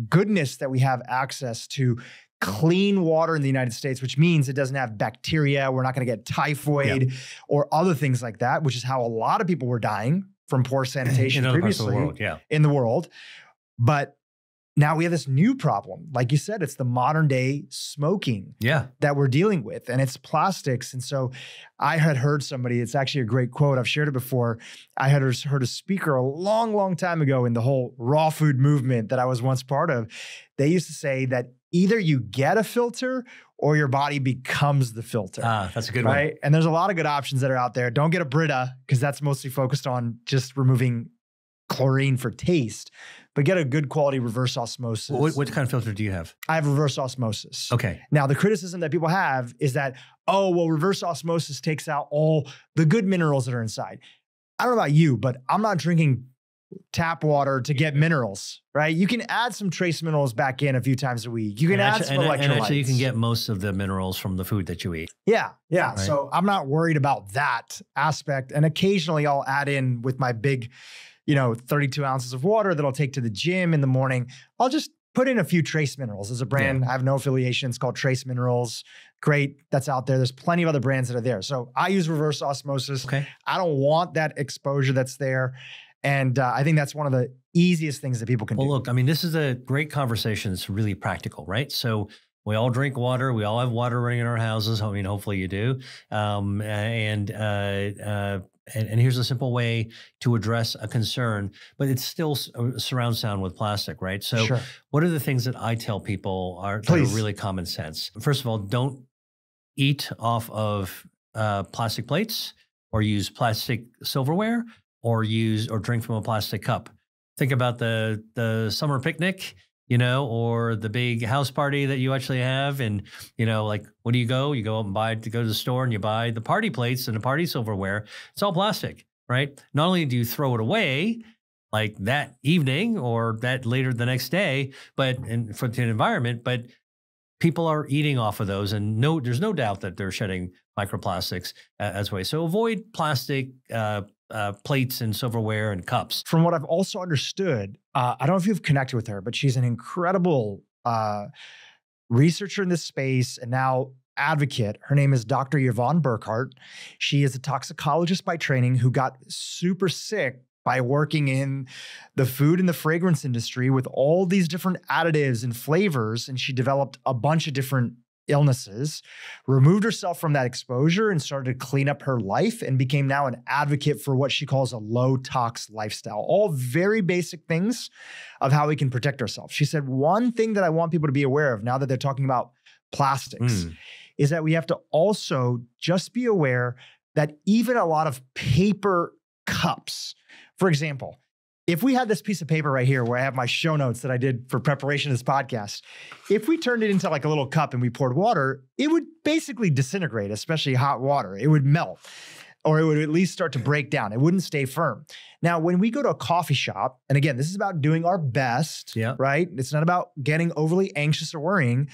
goodness that we have access to clean water in the United States, which means it doesn't have bacteria. We're not going to get typhoid or other things like that, which is how a lot of people were dying from poor sanitation previously in the world. But now we have this new problem. Like you said, it's the modern day smoking that we're dealing with, and it's plastics. And so I had heard somebody, it's actually a great quote, I've shared it before. I had heard a speaker a long, long time ago in the whole raw food movement that I was once part of. They used to say that either you get a filter or your body becomes the filter. That's a good one. And there's a lot of good options that are out there. Don't get a Brita, because that's mostly focused on just removing chlorine for taste, but get a good quality reverse osmosis. What kind of filter do you have? I have reverse osmosis. Okay. Now, the criticism that people have is that, reverse osmosis takes out all the good minerals that are inside. I don't know about you, but I'm not drinking tap water to get minerals, right? You can add some trace minerals back in a few times a week. You can add some electrolytes. And actually, you can get most of the minerals from the food that you eat. Yeah. Right? So I'm not worried about that aspect. And occasionally I'll add in with my big 32 ounces of water that I'll take to the gym in the morning. I'll just put in a few trace minerals. There's a brand, I have no affiliation, it's called Trace Minerals. Great, that's out there. There's plenty of other brands that are there. So I use reverse osmosis. Okay. I don't want that exposure that's there. And I think that's one of the easiest things that people can do. Well, look, I mean, this is a great conversation. It's really practical, right? So we all drink water. We all have water running in our houses. I mean, hopefully you do. And here's a simple way to address a concern, but it's still surround sound with plastic, right? So what are the things that I tell people that are really common sense? First of all, don't eat off of plastic plates or use plastic silverware or drink from a plastic cup. Think about the summer picnic, or the big house party that you actually have. And, like, what do? You go out and go to the store and you buy the party plates and the party silverware. It's all plastic, right? Not only do you throw it away like that evening or that later the next day, but for the environment, but people are eating off of those. And there's no doubt that they're shedding microplastics as waste. So avoid plastic plates and silverware and cups. From what I've also understood, I don't know if you've connected with her, but she's an incredible researcher in this space and now advocate. Her name is Dr. Yvonne Burkhart. She is a toxicologist by training who got super sick by working in the food and the fragrance industry with all these different additives and flavors. And she developed a bunch of different illnesses, removed herself from that exposure and started to clean up her life and became now an advocate for what she calls a low tox lifestyle. All very basic things of how we can protect ourselves. She said, one thing that I want people to be aware of now that they're talking about plastics is that we have to also just be aware that even a lot of paper cups, for example, if we had this piece of paper right here where I have my show notes that I did for preparation of this podcast, if we turned it into like a little cup and we poured water, it would basically disintegrate, especially hot water. It would melt, or it would at least start to break down. It wouldn't stay firm. Now, when we go to a coffee shop, and again, this is about doing our best, right? It's not about getting overly anxious or worrying.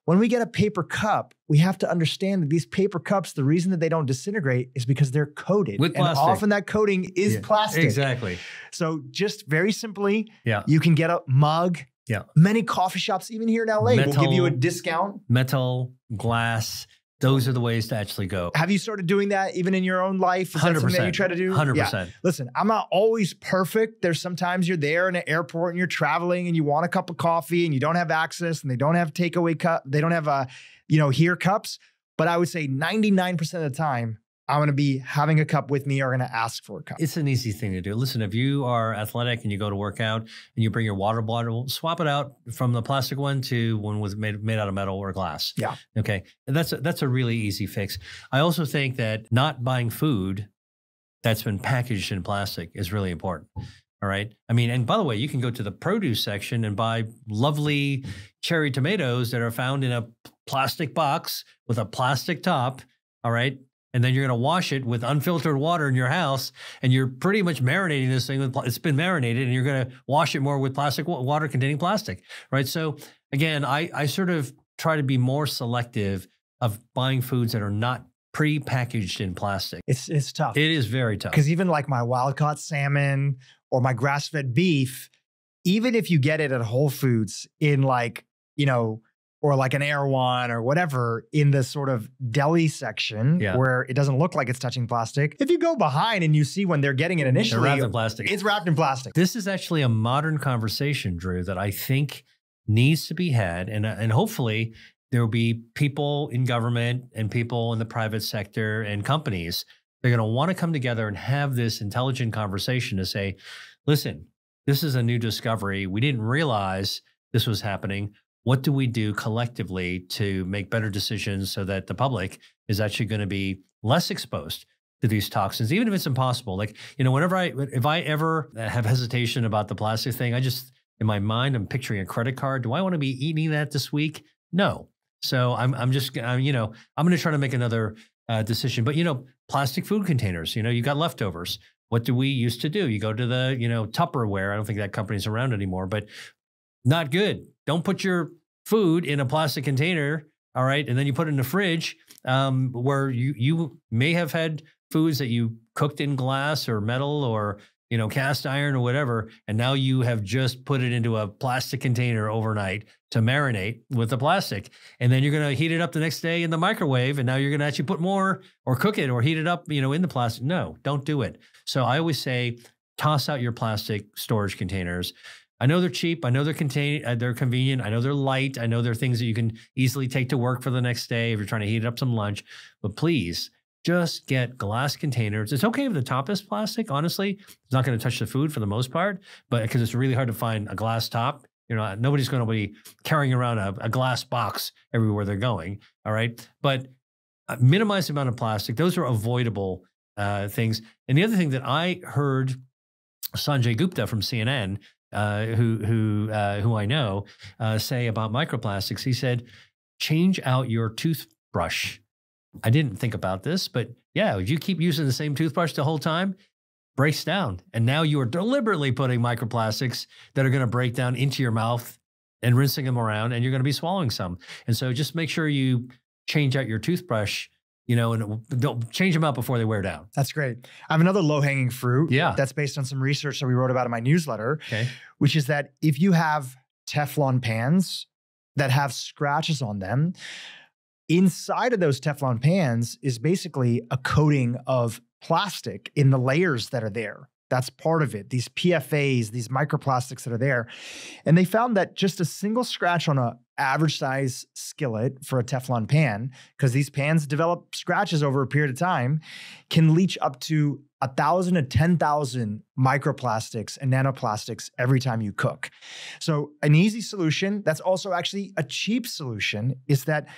When we get a paper cup, we have to understand that these paper cups, the reason that they don't disintegrate is because they're coated. With plastic. And often that coating is plastic. Exactly. So just very simply, you can get a mug. Many coffee shops, even here in LA, will give you a discount. Metal, glass. Those are the ways to actually go. Have you started doing that even in your own life? Is that something that you try to do? 100%. Yeah. Listen, I'm not always perfect. There's sometimes you're there in an airport and you're traveling and you want a cup of coffee and you don't have access and they don't have takeaway cup. They don't have here cups. But I would say 99% of the time, I'm going to be having a cup with me or going to ask for a cup. It's an easy thing to do. Listen, if you are athletic and you go to work out and you bring your water bottle, swap it out from the plastic one to one was made out of metal or glass. Yeah. Okay. And that's a really easy fix. I also think that not buying food that's been packaged in plastic is really important. All right. I mean, and by the way, you can go to the produce section and buy lovely cherry tomatoes that are found in a plastic box with a plastic top. All right. And then you're going to wash it with unfiltered water in your house, and you're pretty much marinating this thing with, it's been marinated, and you're going to wash it more with plastic water containing plastic, right? So again, I sort of try to be more selective of buying foods that are not pre-packaged in plastic. It's tough. It is very tough. Because even like my wild-caught salmon or my grass-fed beef, even if you get it at Whole Foods in like, you know, or like an Erewhon or whatever in the sort of deli section where it doesn't look like it's touching plastic. If you go behind and you see when they're getting it initially, they're wrapped in plastic. It's wrapped in plastic. This is actually a modern conversation, Drew, that I think needs to be had. And hopefully there will be people in government and people in the private sector and companies. They're going to want to come together and have this intelligent conversation to say, listen, this is a new discovery. We didn't realize this was happening. What do we do collectively to make better decisions so that the public is actually going to be less exposed to these toxins, even if it's impossible? Like, you know, if I ever have hesitation about the plastic thing, I just, in my mind, I'm picturing a credit card. Do I want to be eating that this week? No. So I'm just, you know, I'm going to try to make another decision. But, you know, plastic food containers, you know, you got leftovers. What do we used to do? You go to the, you know, Tupperware. I don't think that company's around anymore, but not good. Don't put your food in a plastic container, all right? And then you put it in the fridge where you may have had foods that you cooked in glass or metal or, you know, cast iron or whatever, and now you have just put it into a plastic container overnight to marinate with the plastic. And then you're going to heat it up the next day in the microwave, and now you're going to actually put more or cook it or heat it up, you know, in the plastic. No, don't do it. So I always say, toss out your plastic storage containers. I know they're cheap. I know they're convenient. I know they're light. I know they're things that you can easily take to work for the next day if you're trying to heat up some lunch. But please, just get glass containers. It's okay if the top is plastic, honestly. It's not going to touch the food for the most part, but because it's really hard to find a glass top. You know, nobody's going to be carrying around a glass box everywhere they're going, all right? But minimize the amount of plastic. Those are avoidable things. And the other thing that I heard Sanjay Gupta from CNN, who I know, say about microplastics, he said, change out your toothbrush. I didn't think about this, but yeah, if you keep using the same toothbrush the whole time, breaks down. And now you are deliberately putting microplastics that are going to break down into your mouth and rinsing them around, and you're going to be swallowing some. And so just make sure you change out your toothbrush, you know, and don't change them out before they wear down. That's great. I have another low-hanging fruit. Yeah. That's based on some research that we wrote about in my newsletter, which is that if you have Teflon pans that have scratches on them, inside of those Teflon pans is basically a coating of plastic in the layers that are there. That's part of it. These PFAs, these microplastics that are there. And they found that just a single scratch on an average size skillet for a Teflon pan, because these pans develop scratches over a period of time, can leach up to 1,000 to 10,000 microplastics and nanoplastics every time you cook. So an easy solution, that's also actually a cheap solution, is that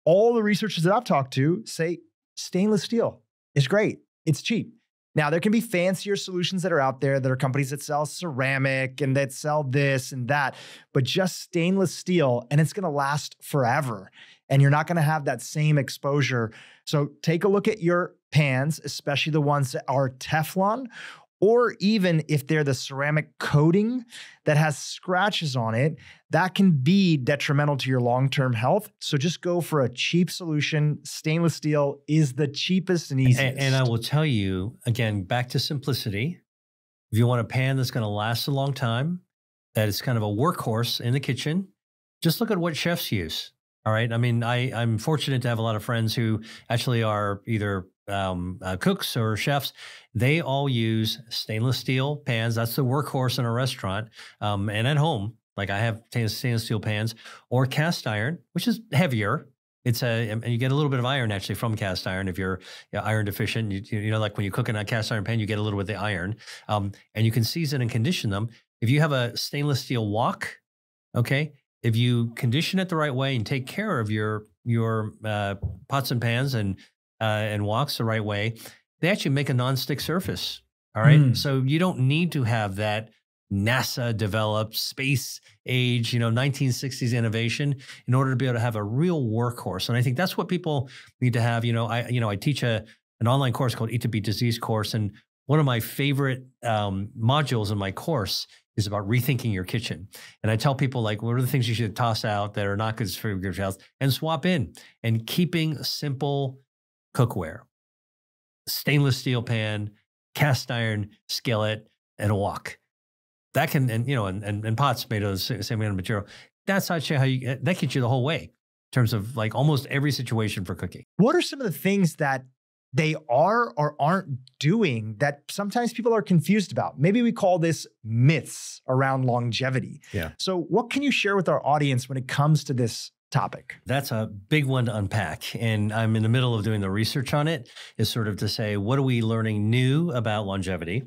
all the researchers that I've talked to say stainless steel is great. It's cheap. Now, there can be fancier solutions that are out there. There are companies that sell ceramic and that sell this and that, but just stainless steel, and it's going to last forever. And you're not going to have that same exposure. So take a look at your pans, especially the ones that are Teflon, or even if they're the ceramic coating that has scratches on it, that can be detrimental to your long-term health. So just go for a cheap solution. Stainless steel is the cheapest and easiest. And I will tell you, again, back to simplicity. If you want a pan that's going to last a long time, that is kind of a workhorse in the kitchen, just look at what chefs use. All right. I mean, I'm fortunate to have a lot of friends who actually are either cooks or chefs. They all use stainless steel pans. That's the workhorse in a restaurant and at home. Like I have stainless steel pans, or cast iron, which is heavier. And you get a little bit of iron actually from cast iron. If you're iron deficient, you know, like when you cook in a cast iron pan, you get a little bit of the iron, and you can season and condition them. If you have a stainless steel wok, okay, if you condition it the right way and take care of your pots and pans and woks the right way, they actually make a nonstick surface. All right, so you don't need to have that NASA developed space age, 1960s innovation in order to be able to have a real workhorse. And I think that's what people need to have. I teach an online course called Eat to Beat Disease course. And one of my favorite modules in my course is about rethinking your kitchen. And I tell people, like, what are the things you should toss out that are not good for your health and swap in, and keeping simple cookware, stainless steel pan, cast iron skillet, and a wok. That can, and pots made of the same kind of material. That's actually that gets you the whole way in terms of like almost every situation for cooking. What are some of the things that they are or aren't doing that sometimes people are confused about? Maybe we call this myths around longevity. Yeah. So what can you share with our audience when it comes to this topic? That's a big one to unpack. And I'm in the middle of doing the research on it, is sort of to say, what are we learning new about longevity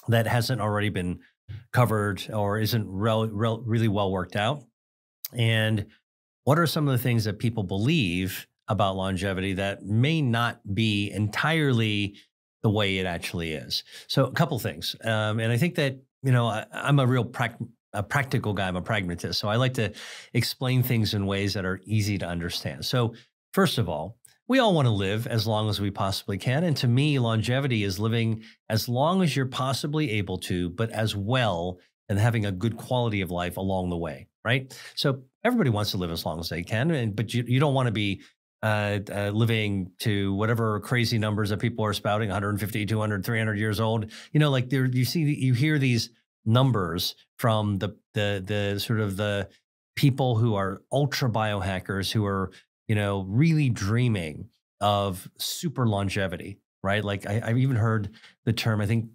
that hasn't already been covered or isn't really well worked out? And what are some of the things that people believe about longevity that may not be entirely the way it actually is? So a couple things. And I think that, I'm a real practical guy. I'm a pragmatist. So I like to explain things in ways that are easy to understand. So first of all, we all want to live as long as we possibly can. And to me, longevity is living as long as you're possibly able to, but as well, and having a good quality of life along the way, right? So everybody wants to live as long as they can, but you don't want to be living to whatever crazy numbers that people are spouting, 150, 200, 300 years old. You hear these numbers from the sort of the people who are ultra biohackers who are, really dreaming of super longevity, right? Like I've even heard the term, I think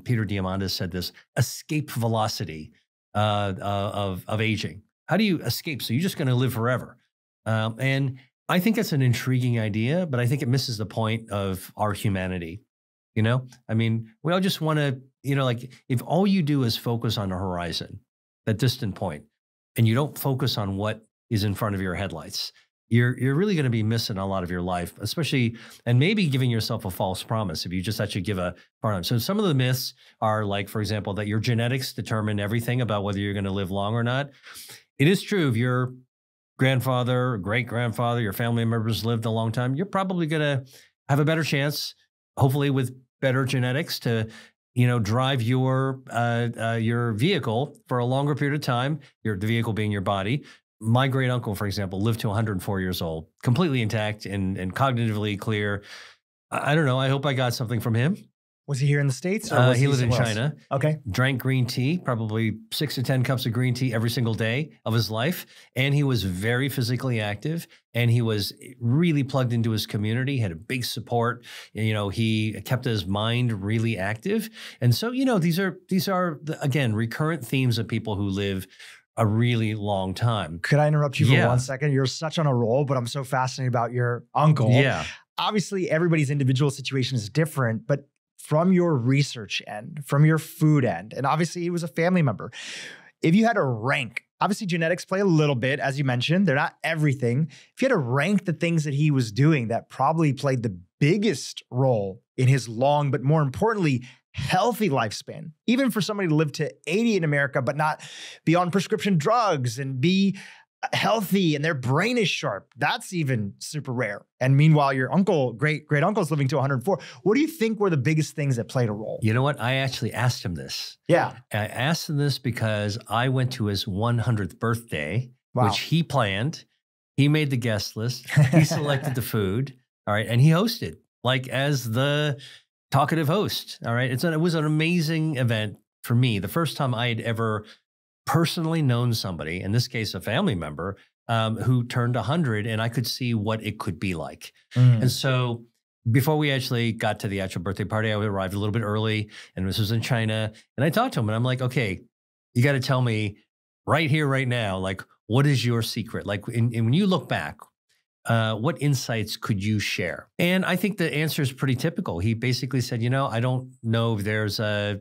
Peter Diamandis said this, escape velocity of aging. How do you escape? So you're just going to live forever. And I think that's an intriguing idea, but I think it misses the point of our humanity. I mean, we all just want to, like if all you do is focus on the horizon, that distant point, and you don't focus on what is in front of your headlights, you're really going to be missing a lot of your life, especially, and maybe giving yourself a false promise if you just actually give a part. So some of the myths are like, for example, that your genetics determine everything about whether you're going to live long or not. It is true. If your grandfather, great grandfather, your family members lived a long time, you're probably going to have a better chance, hopefully with better genetics, to drive your vehicle for a longer period of time. The vehicle being your body. My great uncle, for example, lived to 104 years old, completely intact and cognitively clear. I don't know. I hope I got something from him. Was he here in the States? Or was he lived in China. Okay. Drank green tea, probably 6 to 10 cups of green tea every single day of his life. And he was very physically active, and he was really plugged into his community, had a big support. He kept his mind really active. And so, these are again, recurrent themes of people who live a really long time. Could I interrupt you for 1 second? You're such on a roll, but I'm so fascinated about your uncle. Yeah. Obviously, everybody's individual situation is different, but from your research end, from your food end, and obviously he was a family member, if you had to rank, obviously genetics play a little bit, as you mentioned, they're not everything. If you had to rank the things that he was doing that probably played the biggest role in his long, but more importantly, healthy lifespan, even for somebody to live to 80 in America, but not be on prescription drugs and be healthy and their brain is sharp, that's even super rare. And meanwhile, your uncle, great uncle, is living to 104. What do you think were the biggest things that played a role? You know what? I actually asked him this. Yeah. I asked him this because I went to his 100th birthday, which he planned. He made the guest list. He selected the food. All right. And he hosted, like, as the talkative host. All right. It was an amazing event for me. The first time I had ever personally known somebody, in this case, a family member, who turned 100, and I could see what it could be like. And so before we actually got to the actual birthday party, I arrived a little bit early, and this was in China. And I talked to him, and I'm like, okay, you got to tell me right here, right now, like, what is your secret? Like, when you look back, what insights could you share? And I think the answer is pretty typical. He basically said, I don't know if there's a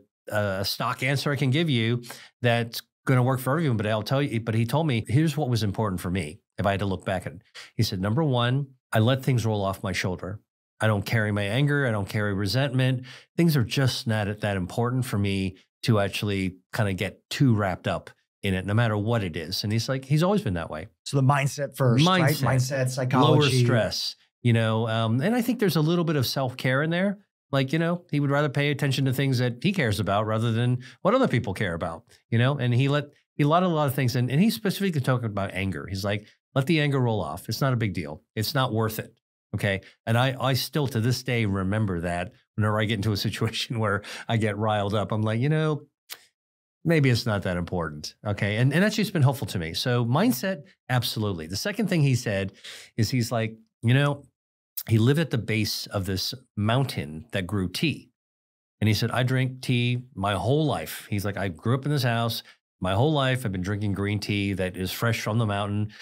stock answer I can give you that's going to work for everyone, but I'll tell you. But he told me, here's what was important for me if I had to look back at it. He said, number one, I let things roll off my shoulder. I don't carry my anger. I don't carry resentment. Things are just not that important for me to actually kind of get too wrapped up in it, no matter what it is. And he's always been that way. So the mindset first, right? Mindset, psychology. Lower stress, and I think there's a little bit of self-care in there. Like, he would rather pay attention to things that he cares about rather than what other people care about, and he let a lot of things in. And he specifically talking about anger. He's like, let the anger roll off. It's not a big deal. It's not worth it. Okay. And I still to this day remember that whenever I get into a situation where I get riled up, I'm like, maybe it's not that important. Okay. And that's just been helpful to me. So mindset, absolutely. The second thing he said is he's like, he lived at the base of this mountain that grew tea. And he said, I drink tea my whole life. He's like, I grew up in this house my whole life. I've been drinking green tea that is fresh from the mountain,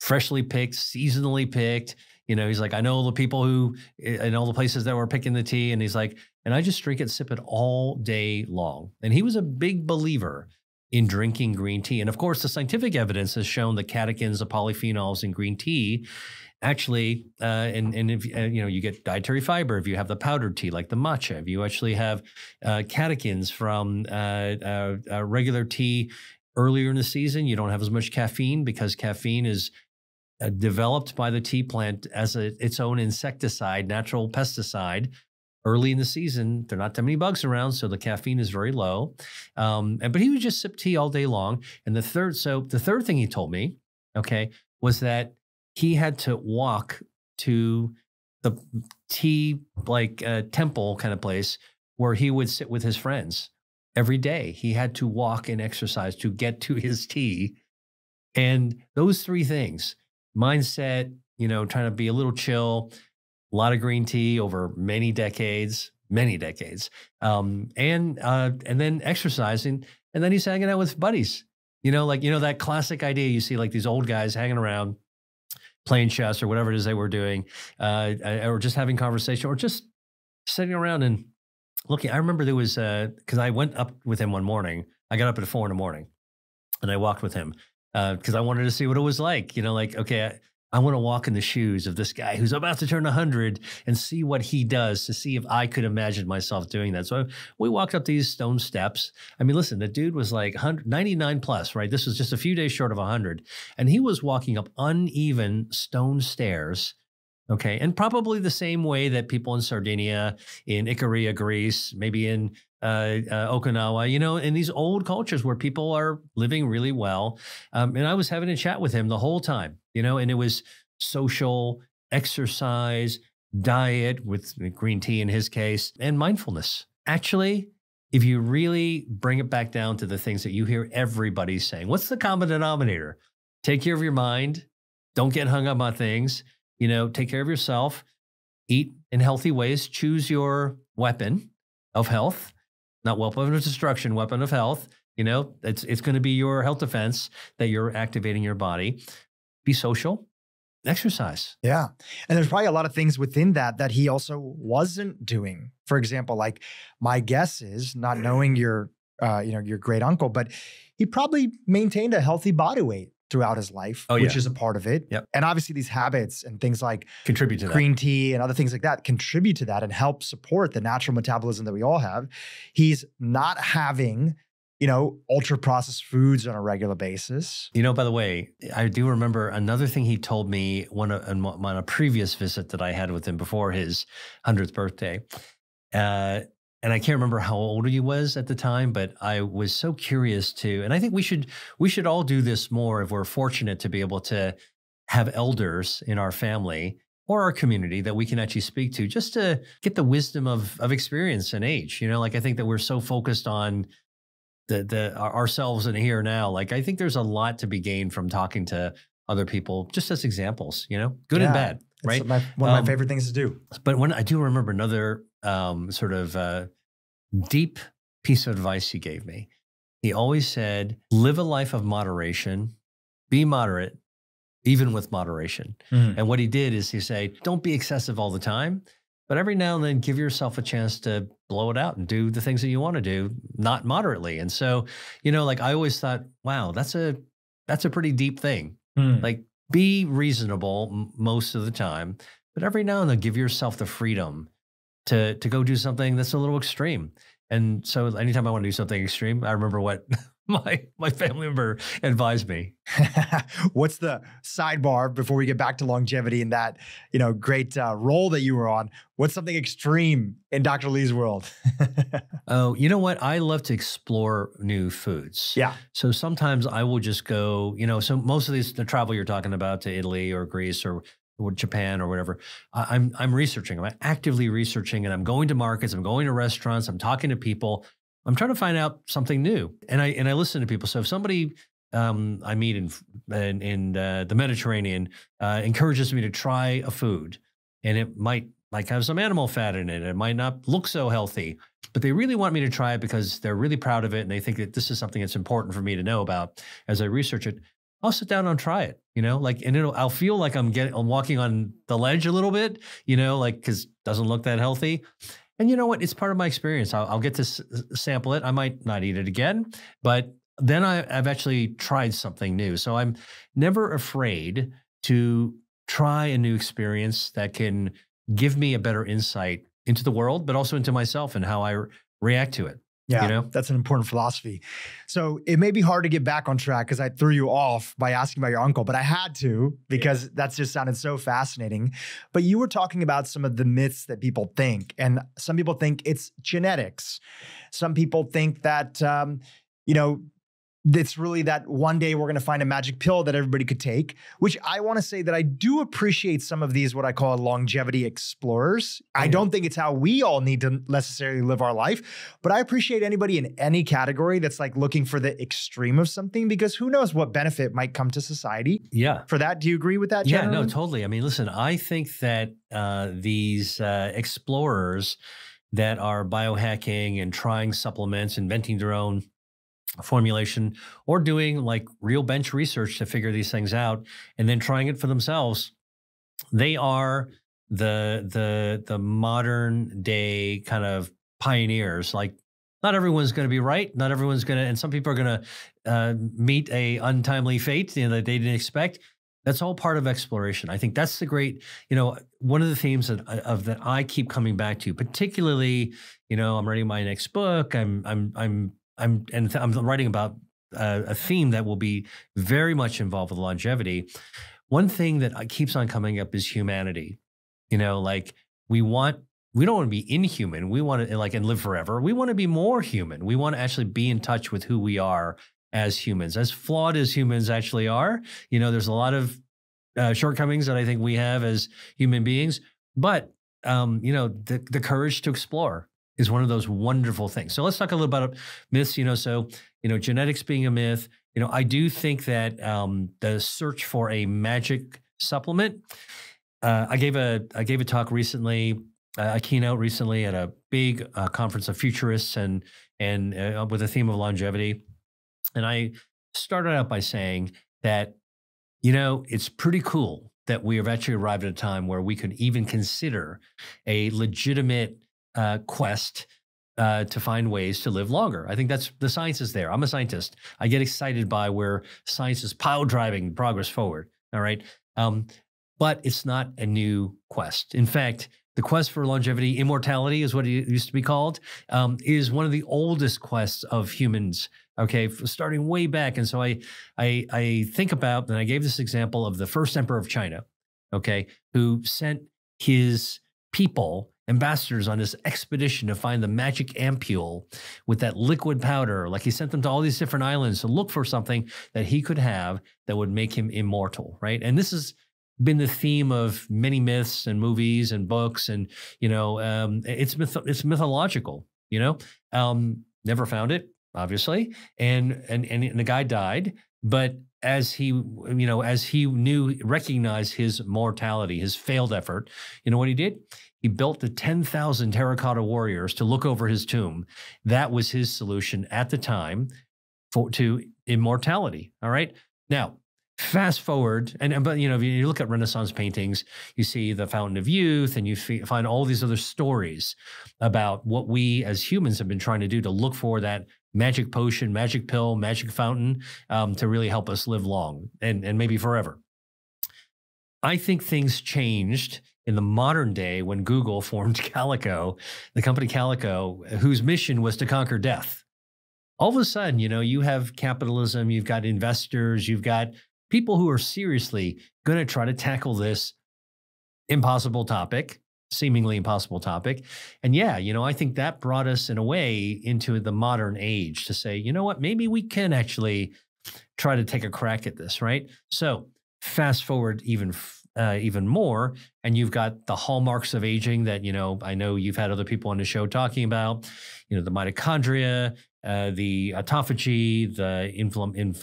freshly picked, seasonally picked. He's like, I know all the people and all the places that were picking the tea. And he's like, and I just drink it, sip it all day long. And he was a big believer in drinking green tea. And of course, the scientific evidence has shown the catechins, the polyphenols in green tea actually, and if you get dietary fiber, if you have the powdered tea like the matcha, if you actually have catechins from regular tea earlier in the season, you don't have as much caffeine because caffeine is developed by the tea plant as its own insecticide, natural pesticide. Early in the season, there are not that many bugs around, so the caffeine is very low. But he would just sip tea all day long. And the third thing he told me, was that he had to walk to the tea temple kind of place where he would sit with his friends every day. He had to walk and exercise to get to his tea. And those three things, mindset, trying to be a little chill, a lot of green tea over many decades, and then exercising. And then he's hanging out with buddies, that classic idea you see like these old guys hanging around playing chess or whatever it is they were doing, or just having conversation or just sitting around and looking. I remember there was, because I went up with him one morning. I got up at 4 a.m. and I walked with him because I wanted to see what it was like. I want to walk in the shoes of this guy who's about to turn 100 and see what he does to see if I could imagine myself doing that. So we walked up these stone steps. I mean, listen, the dude was like 99 plus, right? This was just a few days short of 100. And he was walking up uneven stone stairs. Okay. And probably the same way that people in Sardinia, in Ikaria, Greece, maybe in Okinawa, in these old cultures where people are living really well. And I was having a chat with him the whole time, and it was social, exercise, diet with green tea in his case, and mindfulness. Actually, if you really bring it back down to the things that you hear everybody saying, what's the common denominator? Take care of your mind. Don't get hung up on things. Take care of yourself, eat in healthy ways, choose your weapon of health, not weapon of destruction, weapon of health. It's going to be your health defense that you're activating your body. Be social, exercise. Yeah. And there's probably a lot of things within that he also wasn't doing. For example, like my guess is, not knowing your great uncle, but he probably maintained a healthy body weight throughout his life, which is a part of it. Yep. And obviously these habits and things like contribute to green tea and other things like that contribute to that and help support the natural metabolism that we all have. He's not having, ultra processed foods on a regular basis. By the way, I do remember another thing he told me on a previous visit that I had with him before his 100th birthday. And I can't remember how old he was at the time, but I was so curious to, and I think we should all do this more if we're fortunate to be able to have elders in our family or our community that we can actually speak to, just to get the wisdom of experience and age. I think that we're so focused on ourselves in here now. Like, I think there's a lot to be gained from talking to other people, just as examples, good and bad, right? It's one of my favorite things to do. But when I do remember another deep piece of advice he gave me. He always said, live a life of moderation, be moderate, even with moderation. And what he did is he said, don't be excessive all the time, but every now and then give yourself a chance to blow it out and do the things that you want to do, not moderately. And so, I always thought, wow, that's a pretty deep thing. Like, be reasonable most of the time, but every now and then give yourself the freedom to go do something that's a little extreme. And so anytime I want to do something extreme, I remember what my family member advised me. What's the sidebar before we get back to longevity and that, great role that you were on? What's something extreme in Dr. Lee's world? Oh, you know what? I love to explore new foods. Yeah. So sometimes I will just go, so most of the travel you're talking about to Italy or Greece or or Japan or whatever, I'm researching. I'm actively researching, and I'm going to markets. I'm going to restaurants. I'm talking to people. I'm trying to find out something new, and I listen to people. So if somebody I meet in the Mediterranean encourages me to try a food, and it might like have some animal fat in it, it might not look so healthy, but they really want me to try it because they're really proud of it, and they think that this is something that's important for me to know about as I research it. I'll sit down and try it, and I'll feel like I'm walking on the ledge a little bit, because it doesn't look that healthy. And you know what? It's part of my experience. I'll get to sample it. I might not eat it again, but then I've actually tried something new. So I'm never afraid to try a new experience that can give me a better insight into the world, but also into myself and how I react to it. Yeah, that's an important philosophy. So it may be hard to get back on track because I threw you off by asking about your uncle, but I had to because that's just sounded so fascinating. But you were talking about some of the myths that people think, and some people think it's genetics. Some people think that, it's really that one day we're going to find a magic pill that everybody could take, which I want to say that I do appreciate some of these, what I call longevity explorers. I don't think it's how we all need to necessarily live our life, but I appreciate anybody in any category that's like looking for the extreme of something, because who knows what benefit might come to society. Yeah. For that, do you agree with that, Yeah, gentlemen? no, totally. I mean, listen, I think that these explorers that are biohacking and trying supplements, inventing their own formulation, or doing like real bench research to figure these things out and then trying it for themselves, they are the modern day kind of pioneers. Like, not everyone's going to be right, not everyone's going to, and some people are going to meet a untimely fate that they didn't expect. That's all part of exploration. I think that's the great, one of the themes that I keep coming back to, particularly, I'm writing my next book. I'm writing about a theme that will be very much involved with longevity. One thing that keeps on coming up is humanity. We don't want to be inhuman. We want to and live forever. We want to be more human. We want to actually be in touch with who we are as humans, as flawed as humans actually are. There's a lot of shortcomings that I think we have as human beings, but the courage to explore is one of those wonderful things. So let's talk a little about myths. Genetics being a myth. I do think that the search for a magic supplement. I gave a talk recently, a keynote recently at a big conference of futurists and with a theme of longevity. And I started out by saying that, it's pretty cool that we have actually arrived at a time where we could even consider a legitimate quest to find ways to live longer. I think that's the science is there. I'm a scientist. I get excited by where science is pile driving progress forward. All right. But it's not a new quest. In fact, the quest for longevity, immortality is what it used to be called, is one of the oldest quests of humans. Okay, starting way back. And so I think about, and I gave this example of the first emperor of China, okay, who sent his people, ambassadors, on this expedition to find the magic ampule with that liquid powder. Like, he sent them to all these different islands to look for something that he could have that would make him immortal, right? And this has been the theme of many myths and movies and books, and it's mythological. Never found it, obviously, and the guy died, but as he recognized his mortality, his failed effort, you know what he did? He built the 10,000 terracotta warriors to look over his tomb. That was his solution at the time to immortality. All right. Now, fast forward, but if you look at Renaissance paintings, you see the Fountain of Youth, and you find all these other stories about what we as humans have been trying to do to look for that magic potion, magic pill, magic fountain to really help us live long and maybe forever. I think things changed in the modern day when Google formed Calico, the company Calico, whose mission was to conquer death. All of a sudden, you have capitalism, you've got investors, you've got people who are seriously going to try to tackle this impossible topic, seemingly impossible topic. And yeah, I think that brought us in a way into the modern age to say, you know what, maybe we can actually try to take a crack at this, right? So fast forward even even more. And you've got the hallmarks of aging that, I know you've had other people on the show talking about, the mitochondria, the autophagy, the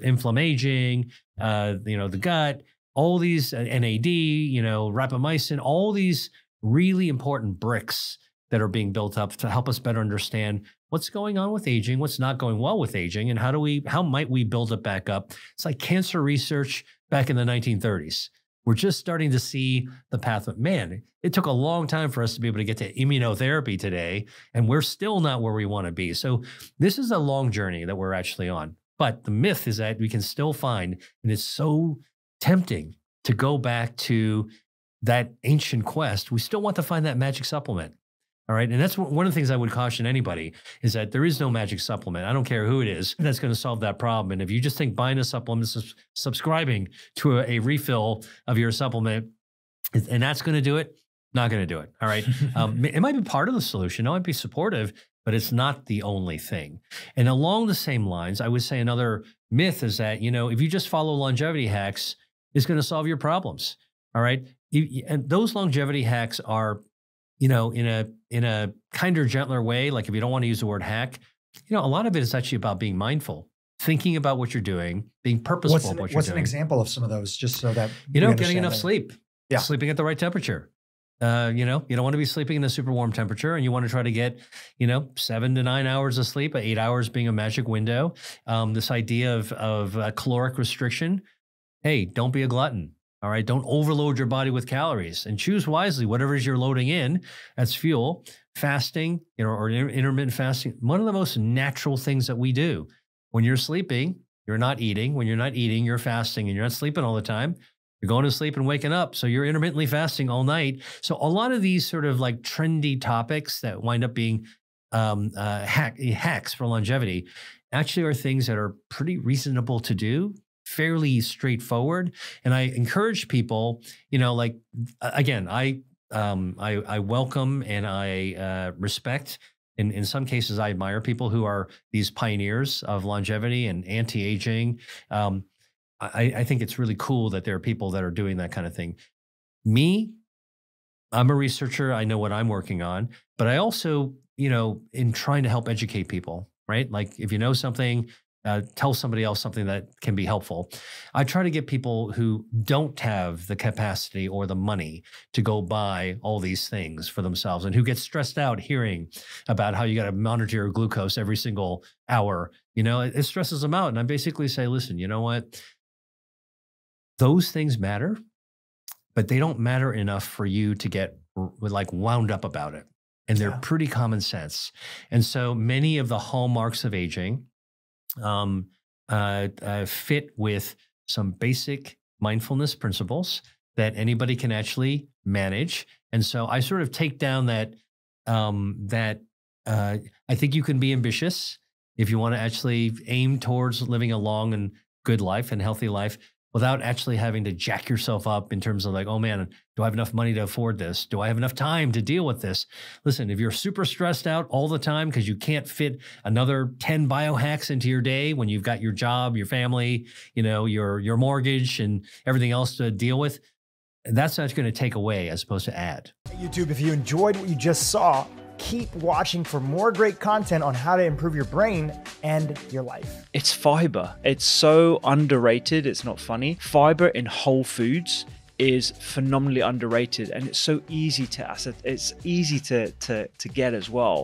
inflammaging, the gut, all these NAD, rapamycin, all these really important bricks that are being built up to help us better understand what's going on with aging, what's not going well with aging, and how might we build it back up. It's like cancer research back in the 1930s. We're just starting to see the path. Man, it took a long time for us to be able to get to immunotherapy today, and we're still not where we want to be. So this is a long journey that we're actually on. But the myth is that we can still find, and it's so tempting to go back to that ancient quest. We still want to find that magic supplement. All right. And that's one of the things I would caution anybody is that there is no magic supplement. I don't care who it is that's going to solve that problem. And if you just think buying a supplement, subscribing to a refill of your supplement, and that's going to do it, not going to do it. All right. It might be part of the solution. It might be supportive, but it's not the only thing. And along the same lines, I would say another myth is that, if you just follow longevity hacks, it's going to solve your problems. All right. And those longevity hacks are, in a kinder, gentler way. Like if you don't want to use the word hack, a lot of it is actually about being mindful, thinking about what you're doing, being purposeful about what you're doing. What's an example of some of those, just so that getting enough sleep, yeah, sleeping at the right temperature. You don't want to be sleeping in a super warm temperature, and you want to try to get, 7 to 9 hours of sleep, 8 hours being a magic window. This idea of caloric restriction. Hey, don't be a glutton. All right. Don't overload your body with calories, and choose wisely whatever it is you're loading in as fuel. Fasting, or intermittent fasting. One of the most natural things that we do. When you're sleeping, you're not eating. When you're not eating, you're fasting, and you're not sleeping all the time. You're going to sleep and waking up. So you're intermittently fasting all night. So a lot of these sort of like trendy topics that wind up being hacks for longevity actually are things that are pretty reasonable to do, fairly straightforward. And I encourage people, again, I welcome and I respect. In some cases, I admire people who are these pioneers of longevity and anti-aging. I think it's really cool that there are people that are doing that kind of thing. Me, I'm a researcher. I know what I'm working on, but I also, in trying to help educate people, right? Like if you know something, tell somebody else something that can be helpful. I try to get people who don't have the capacity or the money to go buy all these things for themselves, and who get stressed out hearing about how you got to monitor your glucose every single hour. It stresses them out. And I basically say, listen, you know what? Those things matter, but they don't matter enough for you to get wound up about it. And they're pretty common sense. And so many of the hallmarks of aging fit with some basic mindfulness principles that anybody can actually manage. And so I sort of take down that I think you can be ambitious if you want to actually aim towards living a long and good life and healthy life, without actually having to jack yourself up in terms of like, oh man, do I have enough money to afford this? Do I have enough time to deal with this? Listen, if you're super stressed out all the time because you can't fit another 10 biohacks into your day when you've got your job, your family, your mortgage and everything else to deal with, that's not going to take away as opposed to add. YouTube, if you enjoyed what you just saw, keep watching for more great content on how to improve your brain and your life. It's fiber. It's so underrated. It's not funny. Fiber in whole foods is phenomenally underrated, and it's so easy to get as well.